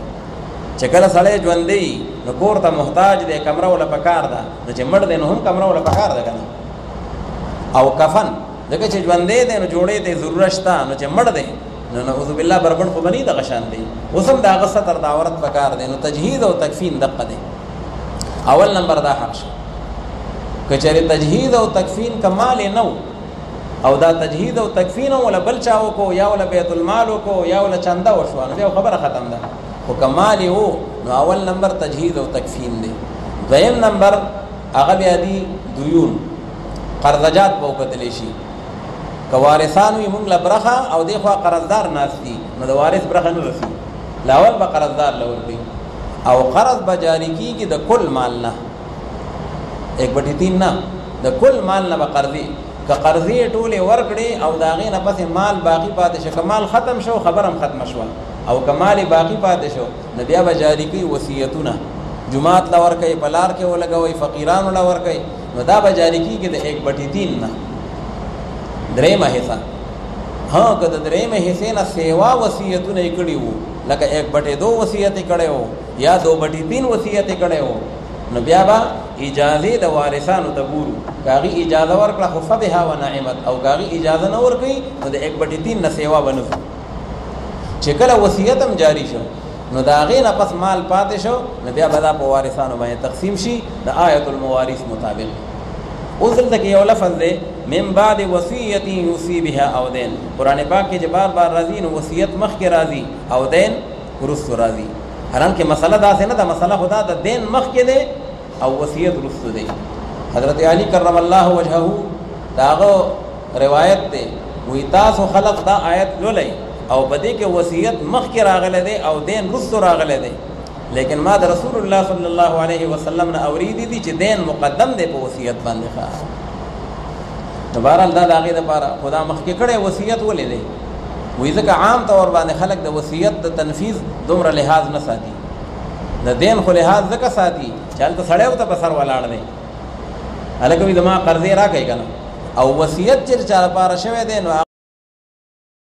چې کله سړی ژوندی نو کور ته محتاج دی، کمره وله پکار ده، نو چې مړ دی نو هم کمره وله پکار ده که نه. او کفن ځکه چې ژوندی دی نو جوړې ته ضرورت شته، نو چې مړ دی نو نعوذ بالله بربند خو به نه دغه شان دی، اوس هم د هغه ستر د عورت پکار دی. نو تجهیز او تکفین دقه دی. اول نمبر دا حق شو. که چېرې تجهیز او تکفین کمال نه و او دا تجهیز او تکفین ولا بل چا وکړو یا ولا بیت المال وکړو یا ولا چنده وشوه، نو بیا خبره ختم ده. خو کمال و نو اول نمبر تجهیز او تکفین دی. دویم نمبر هغه بیا دي دیون، قرضجات به وکتلی شي. که وارثان وي مونږ له برخه او دې خوا قرضدار ناست دي، نو د وارث برخه نه رسي، لاول به قرضدار له ورکوي، او قرض به جاري کېږي د کل مال نه، 1/3 نه، د کل مال نه به قرضې. که قرضې ټولې ورکړې او د هغې نه پسې مال باقي پاتې شو، که مال ختم شو خبر هم ختمه شوه، او که مال باقي پاتې شو نو بیا به جاري کوي وصیتونه، جومات له ورکوي، په لار کې ولګوئ، فقیرانو له ورکوي، نو دا به جاري کېږي د 1/3 نه. درېیمه حصه، که د درېیمې حصې نه سیوا وصیتونه یې کړي وو، لکه 1/2 وصیت یې کړی وو یا 2/3 وصیت یې کړی وو، نو بیا به اجازې د وارثانو ته ګورو. که هغې اجازه ورکړه خو فبها و نعمت، او که هغې اجازه نه ورکوي نو د 1/3 نه سیوا به نه ځو. چې کله وصیت هم جاري شو نو د هغې نه پس مال پاتې شو، نو بیا به دا په وارثانو باندې تقسیم شي د آیت الموارث مطابق. اوس دلته کې یو لفظ دی من بعد وصیت یوصي بها او دین. قرآن پاک کې چې بار بار راځي نو وصیت مخکې راځي او دین وروستو راځي. حالانکه مسله داسې نه ده، مسله خدا د دین مخکې دی او وصیت وروستو دی. حضرت علی کرم الله وجهه دا هغه روایت دی، وایي تاسو خلق دا آیت لولئ او په دې کې وصیت مخکې راغلی دی او دین وروستو راغلی دی، لیکن ما د رسول الله صلی الله علیه وسلم نه اوریدي دي چې دین مقدم دی په وصیت باندې. ښه نو بهرحال دا د هغې دپاره خدا مخکې کړی وصیت ولې دی؟ وایي ځکه عام طور باندې خلک د وصیت د تنفیذ دومره لحاظ نه ساتي، د دین خو لحاظ ځکه ساتي چې هلته سړی ورته په سر ولاړ دی، هلکه وایي زما قرضې راکوئ که نه، او وصیت چې چا لپاره شوی دی نو